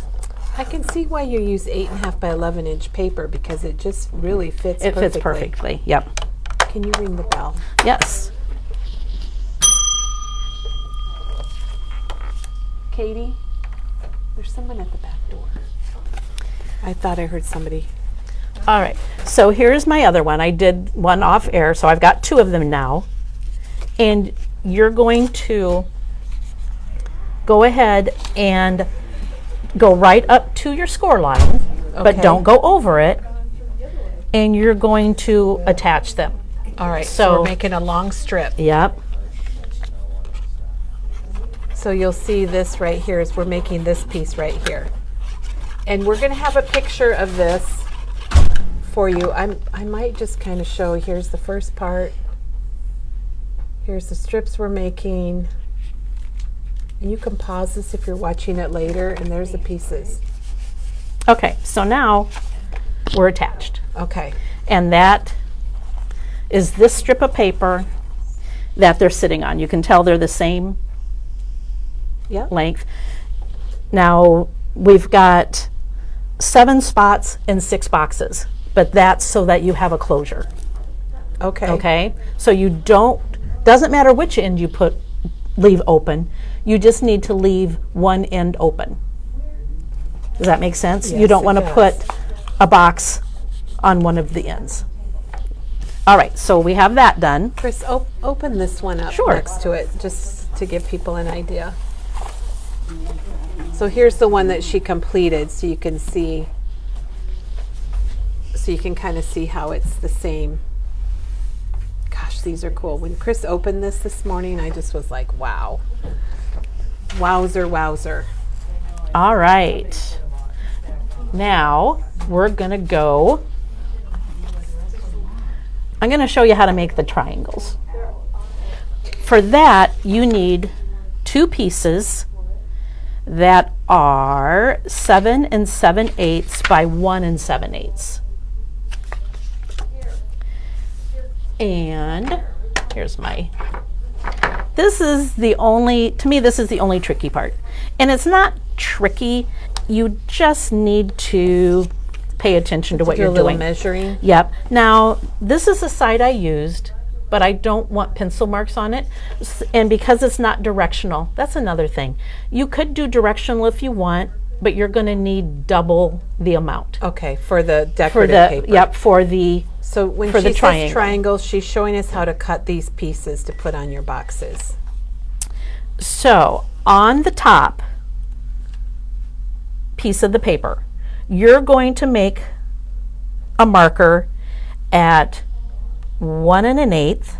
I can see why you use 8.5 by 11 inch paper because it just really fits It perfectly. fits perfectly. Yep. Can you ring the bell? Yes. Katie, there's someone at the back door. I thought I heard somebody. All right. So here's my other one. I did one off air, so I've got 2 of them now. And you're going to go ahead and go right up to your score line, but Okay. don't go over it. And you're going to attach them. All right, So- so we're making a long strip. Yep. So you'll see this right here is we're making this piece right here. And we're going to have a picture of this for you. I might just kind of show, here's the first part. Here's the strips we're making. And you can pause this if you're watching it later, and there's the pieces. Okay, so now we're attached. Okay. And that is this strip of paper that they're sitting on. You can tell they're the same Yep. length. Now we've got 7 spots and 6 boxes, but that's so that you have a closure. Okay. Okay, so you doesn't matter which end you leave open, you just need to leave one end open. Does that make sense? You Yes, don't it want to does. put a box on one of the ends. All right, so we have that done. Chris, open this one up Sure. next to it, just to give people an idea. So here's the one that she completed, so you can see, so you can kind of see how it's the same. Gosh, these are cool. When Chris opened this morning, I just was like, wow. Wowzer, wowzer. All right. Now we're going to go. I'm going to show you how to make the triangles. For that, you need 2 pieces that are 7 7/8 by 1 7/8. And here's my, this is the only, to me, this is the only tricky part. And it's not tricky, you just need to pay attention to what Do you're a little doing. measuring. Yep. Now, this is the side I used, but I don't want pencil marks on it. And because it's not directional, that's another thing. You could do directional if you want, but you're going to need double the amount. Okay, for the For decorative the, paper. yep, for the, So when for she the says triangle. triangles, she's showing us how to cut these pieces to put on your boxes. so on the top piece of the paper, you're going to make a marker at 1 1/8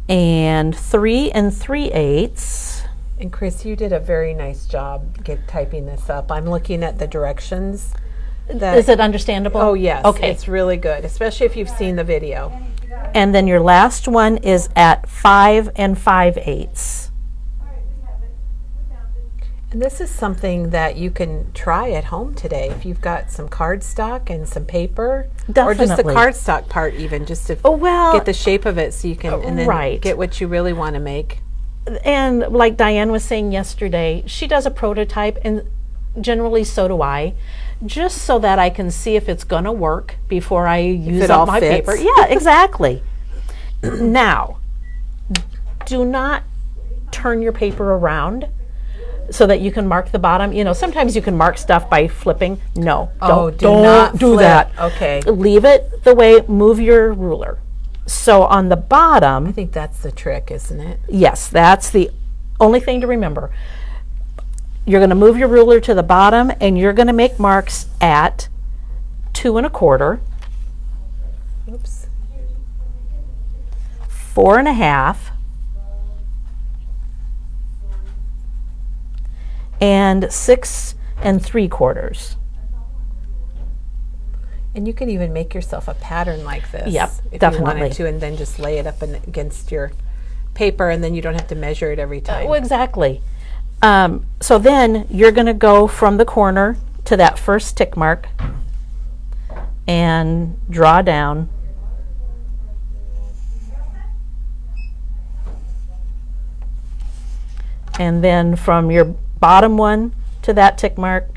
and 3 3/8. And Chris, you did a very nice job typing this up. I'm looking at the directions. Is it understandable? Oh yes, Okay. it's really good, especially if you've seen the video. And then your last one is at 5 5/8. And this is something that you can try at home today if you've got some cardstock and some paper, or just the Definitely. cardstock part, even just to Oh, well, get the shape of it, so you can and then right. get what you really want to make. and like Diane was saying yesterday, she does a prototype, and generally so do I, just so that I can see if it's gonna work before I use it up all my fits. paper. Yeah, exactly. Now, do not turn your paper around. so that you can mark the bottom. You know, sometimes you can mark stuff by flipping. No, do don't not do flip. that. Okay. Leave it the way, move your ruler. So on the bottom, I think that's the trick, isn't it? yes, that's the only thing to remember. You're going to move your ruler to the bottom, and you're going to make marks at 2 1/4, Oops. 4 1/2, and 6 3/4. And you can even make yourself a pattern like this. Yep, if definitely. you wanted to, and then just lay it up against your paper, and then you don't have to measure it every time. Well, exactly. So then you're going to go from the corner to that first tick mark and draw down. And then from your bottom one to that tick mark,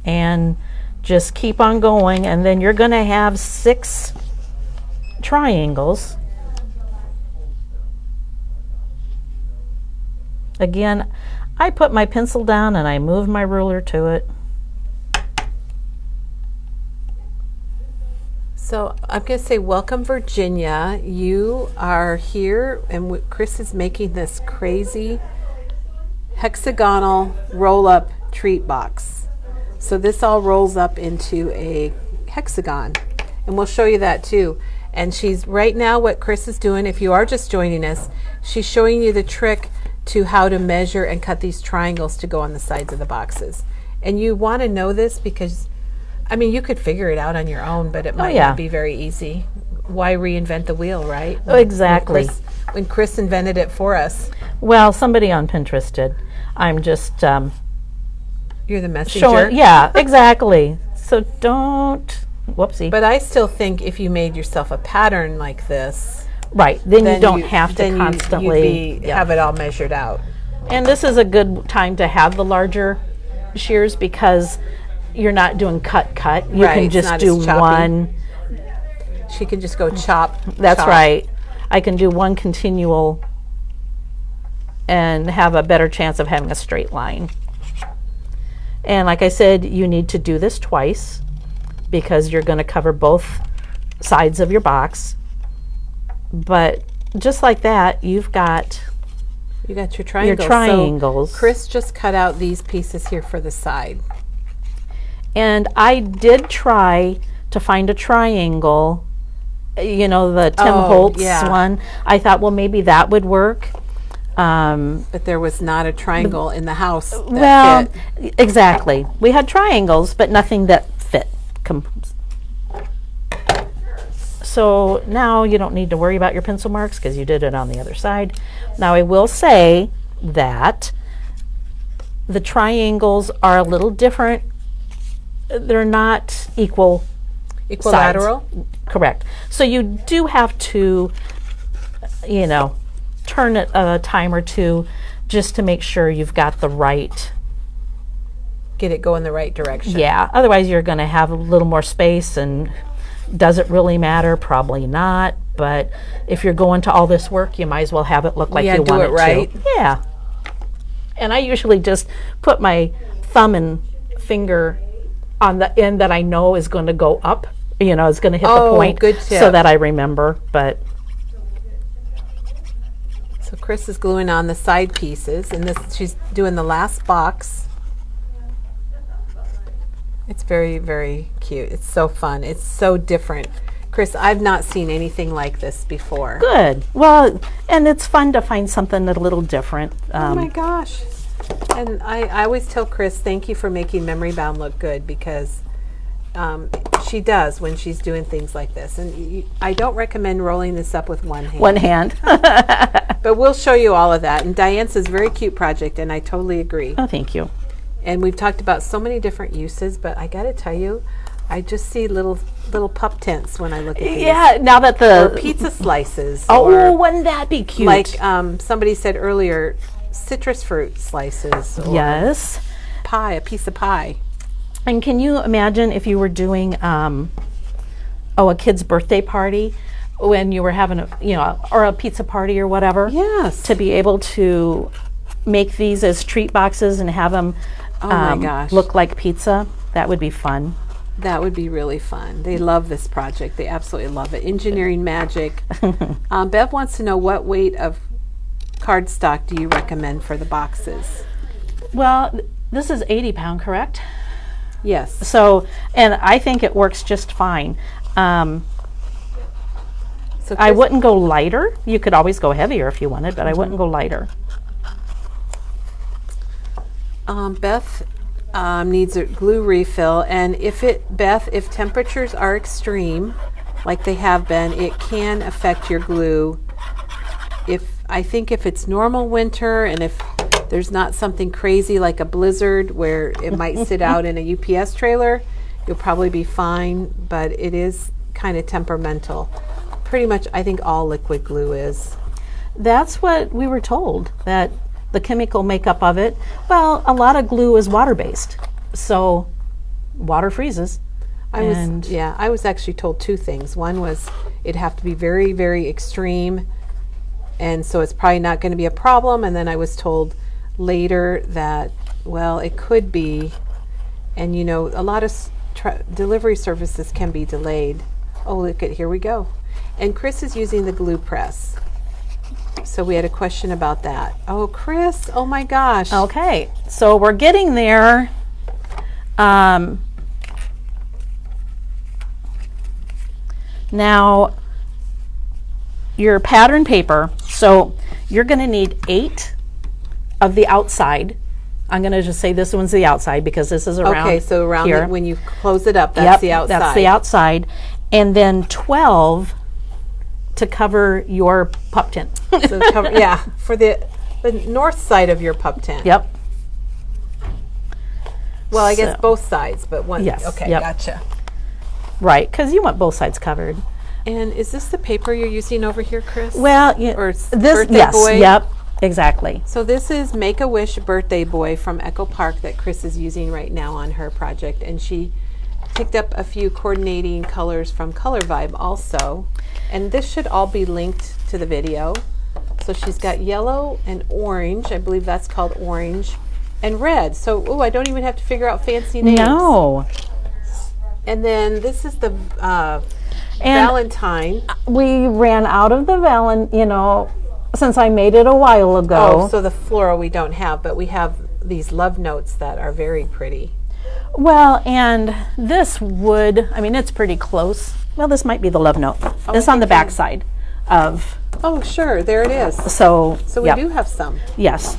and just keep on going, and then you're going to have 6 triangles. Again, I put my pencil down and I move my ruler to it. So I'm going to say, welcome, Virginia. You are here, and Chris is making this crazy hexagonal roll-up treat box. So this all rolls up into a hexagon, and we'll show you that too. And she's right now, what Chris is doing, if you are just joining us, she's showing you the trick to how to measure and cut these triangles to go on the sides of the boxes. And you want to know this because, I mean, you could figure it out on your own, but it might not be very easy. Why reinvent the wheel, right? Oh, exactly. When Chris invented it for us. Well, somebody on Pinterest did. I'm just You're the messenger. showing. Yeah, exactly. So don't, whoopsie. But I still think if you made yourself a pattern like this, right, then you don't have to then constantly you'd have it all measured out. And this is a good time to have the larger shears because you're not doing cut. You Right, can it's just not do as choppy. one. She can just go chop. That's chop. right. I can do one continual and have a better chance of having a straight line. And like I said, you need to do this twice because you're going to cover both sides of your box. But just like that, you've got You got your triangles. your triangles. So Chris just cut out these pieces here for the side. And I did try to find a triangle, you know, the Tim Holtz one. I thought, well, maybe that would work. But there was not a triangle in the house that Well, fit. exactly. We had triangles, but nothing that fit. So now you don't need to worry about your pencil marks because you did it on the other side. Now I will say that the triangles are a little different. They're not Equilateral? sides. Correct. So you do have to, you know, turn it a time or two just to make sure you've got the right. Get it going the right direction. Yeah, otherwise you're going to have a little more space, and does it really matter? Probably not. But if you're going to all this work, you might as well have it look like you want do it it right. to. Yeah. And I usually just put my thumb and finger on the end that I know is going to go up. You know, it's going to hit the point, good tip. so that I remember. But So Chris is gluing on the side pieces, and this she's doing the last box. It's very, very cute. It's so fun. It's so different. Chris, I've not seen anything like this before. good. Well, and it's fun to find something a little different. Oh my gosh. And I always tell Chris, thank you for making Memory Bound look good, because she does when she's doing things like this. And I don't recommend rolling this up with one hand. One hand. But we'll show you all of that. And Diane's is a very cute project, and I totally agree. Oh, thank you. And we've talked about so many different uses, but I got to tell you, I just see little pup tents when I look at these. Yeah, now that Or the pizza slices. oh, or wouldn't that be cute? like somebody said earlier, citrus fruit slices. Or yes. pie, a piece of pie. And can you imagine if you were doing a kid's birthday party when you were having or a pizza party or whatever. Yes. To be able to make these as treat boxes and have them Oh my gosh. look like pizza, that would be fun. That would be really fun. They love this project. They absolutely love it. Engineering magic. Bev wants to know, what weight of cardstock do you recommend for the boxes? Well, this is 80-pound, correct? Yes. So, and I think it works just fine. So I Chris- wouldn't go lighter. You could always go heavier if you wanted, but I wouldn't go lighter. Beth needs a glue refill, and Beth, if temperatures are extreme, like they have been, it can affect your glue. I think if it's normal winter, and if there's not something crazy like a blizzard where it might sit out in a UPS trailer, you'll probably be fine, but it is kind of temperamental. Pretty much, I think all liquid glue is. That's what we were told, that the chemical makeup of it, well, a lot of glue is water-based, so water freezes. I was actually told two things. One was it'd have to be very, very extreme, and so it's probably not going to be a problem. And then I was told later that, well, it could be, and a lot of delivery services can be delayed. Oh, look at, here we go. And Chris is using the glue press. So we had a question about that. Oh, Chris, oh my gosh. Okay, so we're getting there. Now, your pattern paper, so you're going to need 8 of the outside. I'm going to just say this one's the outside because this is around Okay, so around here. when you close it up, that's the outside. That's the outside. And then 12 to cover your pup tent. So for the north side of your pup tent. Yep. Well, I guess So- both sides, but one. Yes, Okay, yep. gotcha. Right, because you want both sides covered. And is this the paper you're using over here, Chris? Well, Or it's this, Birthday yes, Boy? yep, exactly. So this is Make-A-Wish Birthday Boy from Echo Park that Chris is using right now on her project. And she picked up a few coordinating colors from Color Vibe also. And this should all be linked to the video. So she's got yellow and orange. I believe that's called orange. And red. So, I don't even have to figure out fancy names. No. And then this is the Valentine. We ran out of the since I made it a while ago. Oh, so the floral we don't have, but we have these love notes that are very pretty. Well, and this would, it's pretty close. Well, this might be the love note. It's on the back side of. Oh, sure, there it is. So we yep. do have some. Yes.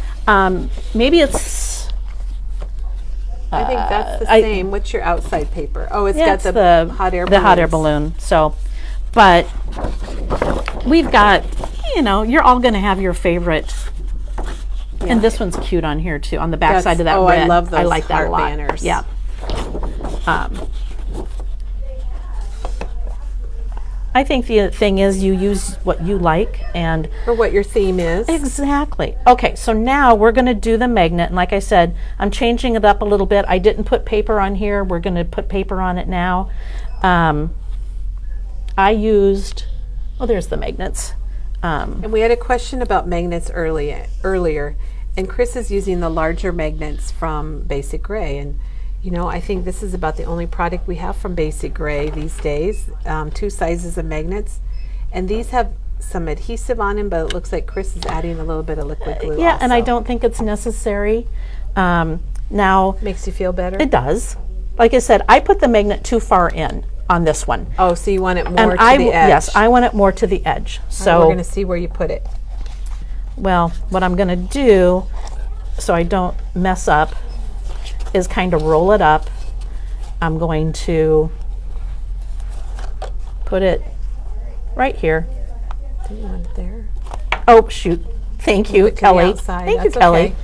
Maybe it's. I think that's the same. What's your outside paper? Oh, it's got It's the hot air balloons. The hot air balloon. So, but we've got, you're all going to have your favorite. Yeah. And this one's cute on here too, on the back side of that red. I love those I like that heart a lot. banners. Yeah. I think the thing is you use what you like and Or what your theme is. exactly. Okay, so now we're going to do the magnet, and like I said, I'm changing it up a little bit. I didn't put paper on here. We're going to put paper on it now. I used, there's the magnets. And we had a question about magnets earlier, and Chris is using the larger magnets from Basic Gray. And I think this is about the only product we have from Basic Gray these days, 2 sizes of magnets. And these have some adhesive on them, but it looks like Chris is adding a little bit of liquid glue Yeah, also. and I don't think it's necessary. Now, Makes you feel better? it does. Like I said, I put the magnet too far in on this one. Oh, so you want it more And to the edge. yes, I want it more to the edge. So we're going to see where you put it. well, what I'm going to do, so I don't mess up, is kind of roll it up. I'm going to put it right here. Do you want it there? Oh, shoot. Thank you, Move it to the Kelly. outside. Thank you, That's Kelly. okay.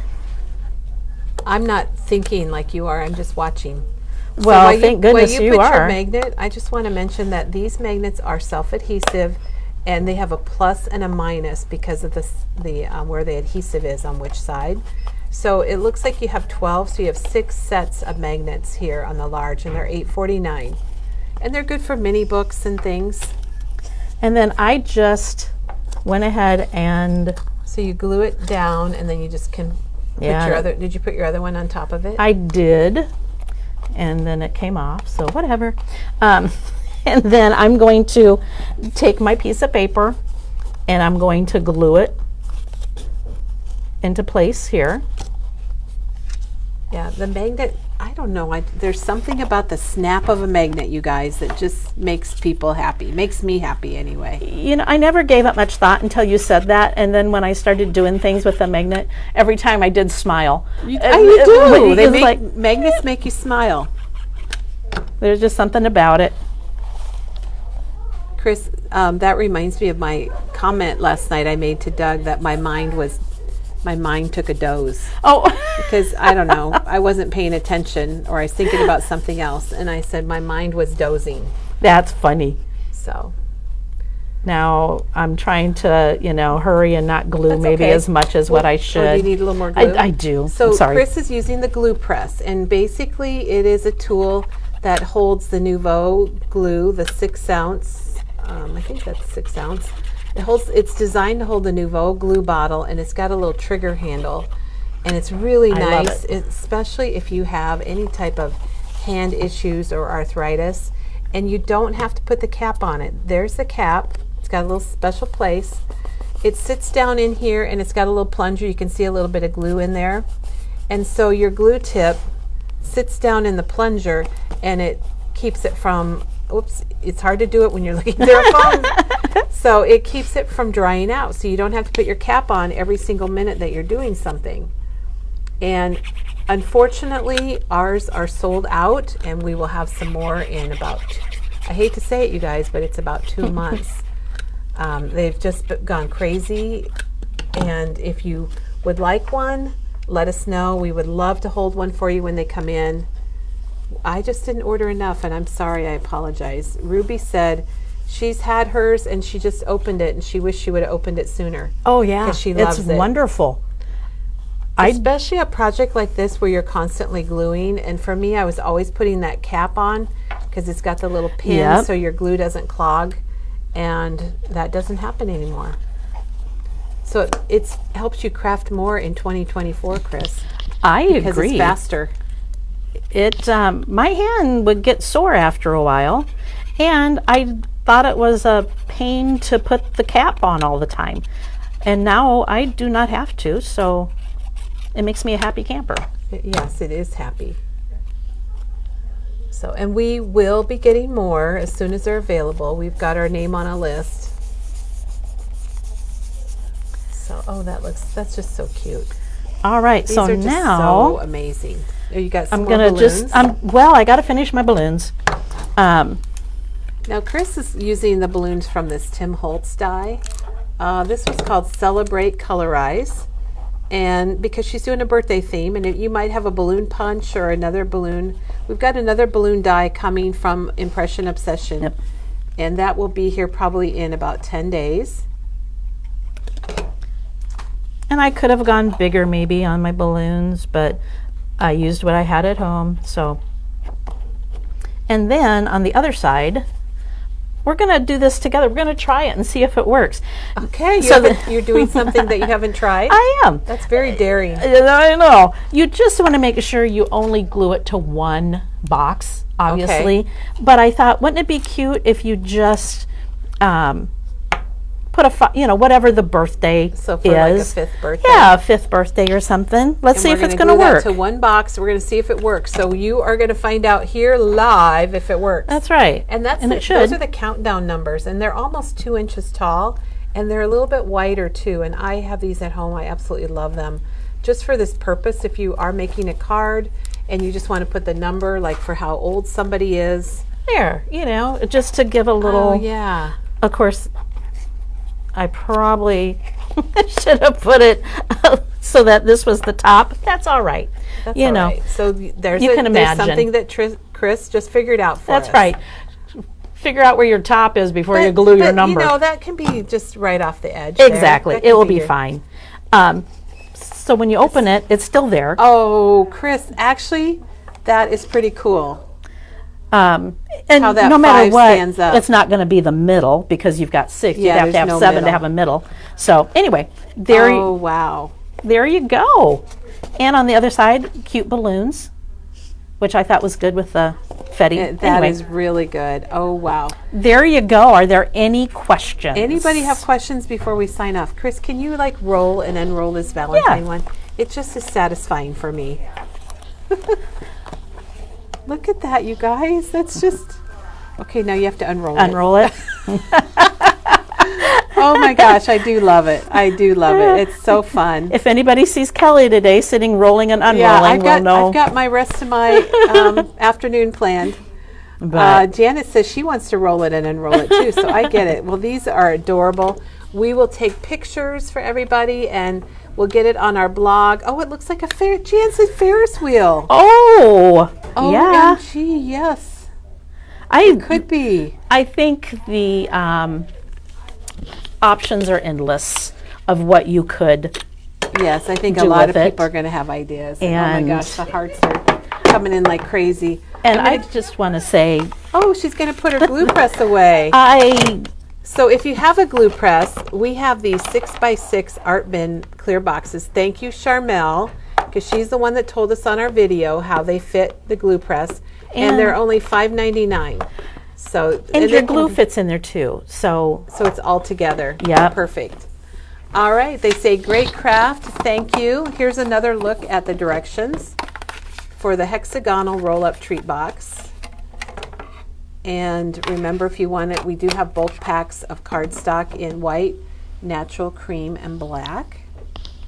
I'm not thinking like you are. I'm just watching. Well, while thank goodness while you put are. Your magnet, I just want to mention that these magnets are self-adhesive, and they have a plus and a minus because of the where the adhesive is on which side. So it looks like you have 12, so you have 6 sets of magnets here on the large, and they're $8.49, and they're good for mini books and things. And then I just went ahead and So you glue it down, and then you just can put your other. Did you put your other one on top of it? I did, and then it came off, so whatever. And then I'm going to take my piece of paper and I'm going to glue it into place here. Yeah, the magnet, I don't know. There's something about the snap of a magnet, you guys, that just makes people happy. Makes me happy anyway. You know, I never gave it much thought until you said that, and then when I started doing things with the magnet, every time I did smile. You do. Magnets make you smile. There's just something about it. Chris, that reminds me of my comment last night I made to Doug that my mind took a doze. Oh. Because, I don't know, I wasn't paying attention, or I was thinking about something else, and I said my mind was dozing. That's funny. So now I'm trying to, hurry and not glue as much as what I should. Do you need a little more glue? I do. So I'm sorry. Chris is using the glue press, and basically it is a tool that holds the Nouveau glue, the 6 ounce, I think that's 6 ounce. It's designed to hold the Nouveau glue bottle, and it's got a little trigger handle, and it's really nice, especially if you have any type of hand issues or arthritis, and you don't have to put the cap on it. There's the cap. It's got a little special place. It sits down in here, and it's got a little plunger. You can see a little bit of glue in there, and so your glue tip sits down in the plunger, and it keeps it from, oops, it's hard to do it when you're looking through a phone. So it keeps it from drying out, so you don't have to put your cap on every single minute that you're doing something. And unfortunately, ours are sold out, and we will have some more in about, I hate to say it, you guys, but it's about 2 months. They've just gone crazy, and if you would like one, let us know. We would love to hold one for you when they come in. I just didn't order enough, and I'm sorry, I apologize. Ruby said she's had hers, and she just opened it, and she wished she would have opened it sooner. Oh, yeah. 'Cause she loves it's it. wonderful. Especially a project like this where you're constantly gluing, and for me, I was always putting that cap on because it's got the little pin so your glue doesn't clog, and that doesn't happen anymore. So it helps you craft more in 2024, Chris. I agree. Because it's faster. My hand would get sore after a while, and I thought it was a pain to put the cap on all the time. And now I do not have to, so it makes me a happy camper. Yes, it is happy. So, and we will be getting more as soon as they're available. We've got our name on a list. So, oh, that's just so cute. All right, These so are just now so amazing. Oh, you got some I'm more gonna balloons? I got to finish my balloons. Now, Chris is using the balloons from this Tim Holtz die. This was called Celebrate Colorize. And because she's doing a birthday theme, and you might have a balloon punch or another balloon. We've got another balloon die coming from Impression Obsession. Yep. And that will be here probably in about 10 days. And I could have gone bigger maybe on my balloons, but I used what I had at home, so. And then on the other side, we're going to do this together. We're going to try it and see if it works. Okay, So you're doing something that you haven't tried? I am. That's very daring. I know. You just want to make sure you only glue it to one box, obviously. Okay. But I thought, wouldn't it be cute if you just put whatever the birthday So for is. like a 5th birthday? Yeah, a 5th birthday or something. Let's see if it's going to work. To one box. We're going to see if it works. So you are going to find out here live if it works. That's right. And it should. Those are the countdown numbers, and they're almost 2 inches tall, and they're a little bit wider too. And I have these at home. I absolutely love them. Just for this purpose, if you are making a card and you just want to put the number, like for how old somebody is. There, just to give a little. Oh yeah. Of course, I probably should have put it so that this was the top. That's all right. That's all right. So there's something that Chris just figured out for us. That's right. Figure out where your top is before you glue your number. That can be just right off the edge. Exactly. It will be fine. So when you open it, it's still there. Oh, Chris, actually, that is pretty cool. And How that no matter 5 what, stands up. it's not going to be the middle because you've got 6. Yeah, You'd have to there's have no 7 to middle. have a middle. So anyway, there, Oh, wow. there you go. And on the other side, cute balloons, which I thought was good with the confetti. That is Anyway, really good. Oh, wow. there you go. Are there any questions? Anybody have questions before we sign off? Chris, can you like roll and unroll this Valentine Yeah. one? It just is satisfying for me. Look at that, you guys. That's just... Okay, now you have to unroll it. Unroll it. Oh my gosh, I do love it. I do love it. It's so fun. If anybody sees Kelly today sitting rolling and unrolling, Yeah, we'll know. I've got my rest of my afternoon planned. But Janet says she wants to roll it and unroll it too, so I get it. Well, these are adorable. We will take pictures for everybody and we'll get it on our blog. Oh, it looks like a Jansen Ferris wheel. oh, yeah. OMG, yes. I Could be. I think the options are endless of what you could. Yes, I think a Do lot of with it. people are going to have ideas. And- oh my gosh, the hearts are coming in like crazy. And I'm I gonna- just want to say, Oh, she's going to put her glue press away. I So if you have a glue press, we have these 6x6 art bin clear boxes. Thank you, Charmel, because she's the one that told us on our video how they fit the glue press, and they're only $5.99. So and your they glue can- fits in there too. So so it's all together. Yep. Perfect. All right, they say great craft. Thank you. Here's another look at the directions for the hexagonal roll-up treat box. And remember, if you want it, we do have bulk packs of cardstock in white, natural cream, and black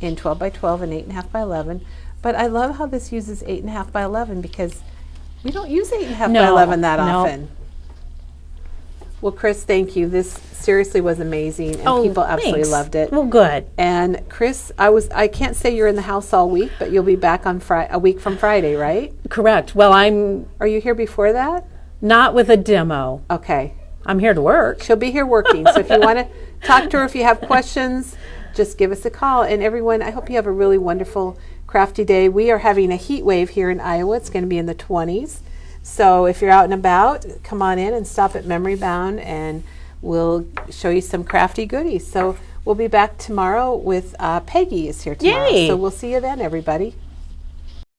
in 12 by 12 and 8.5 by 11. But I love how this uses 8.5 by 11 because we don't use 8.5 by No, 11 that no. often. Well, Chris, thank you. This seriously was amazing, and people absolutely thanks. loved it. Well, good. And Chris, I can't say you're in the house all week, but you'll be back on a week from Friday, right? Correct. Well, I'm Are you here before that? not with a demo. Okay. I'm here to work. She'll be here working. So if you want to talk to her, if you have questions, just give us a call. And everyone, I hope you have a really wonderful crafty day. We are having a heat wave here in Iowa. It's going to be in the 20s. So if you're out and about, come on in and stop at Memory Bound and we'll show you some crafty goodies. So we'll be back tomorrow with Peggy is here tomorrow. Yay. So we'll see you then, everybody.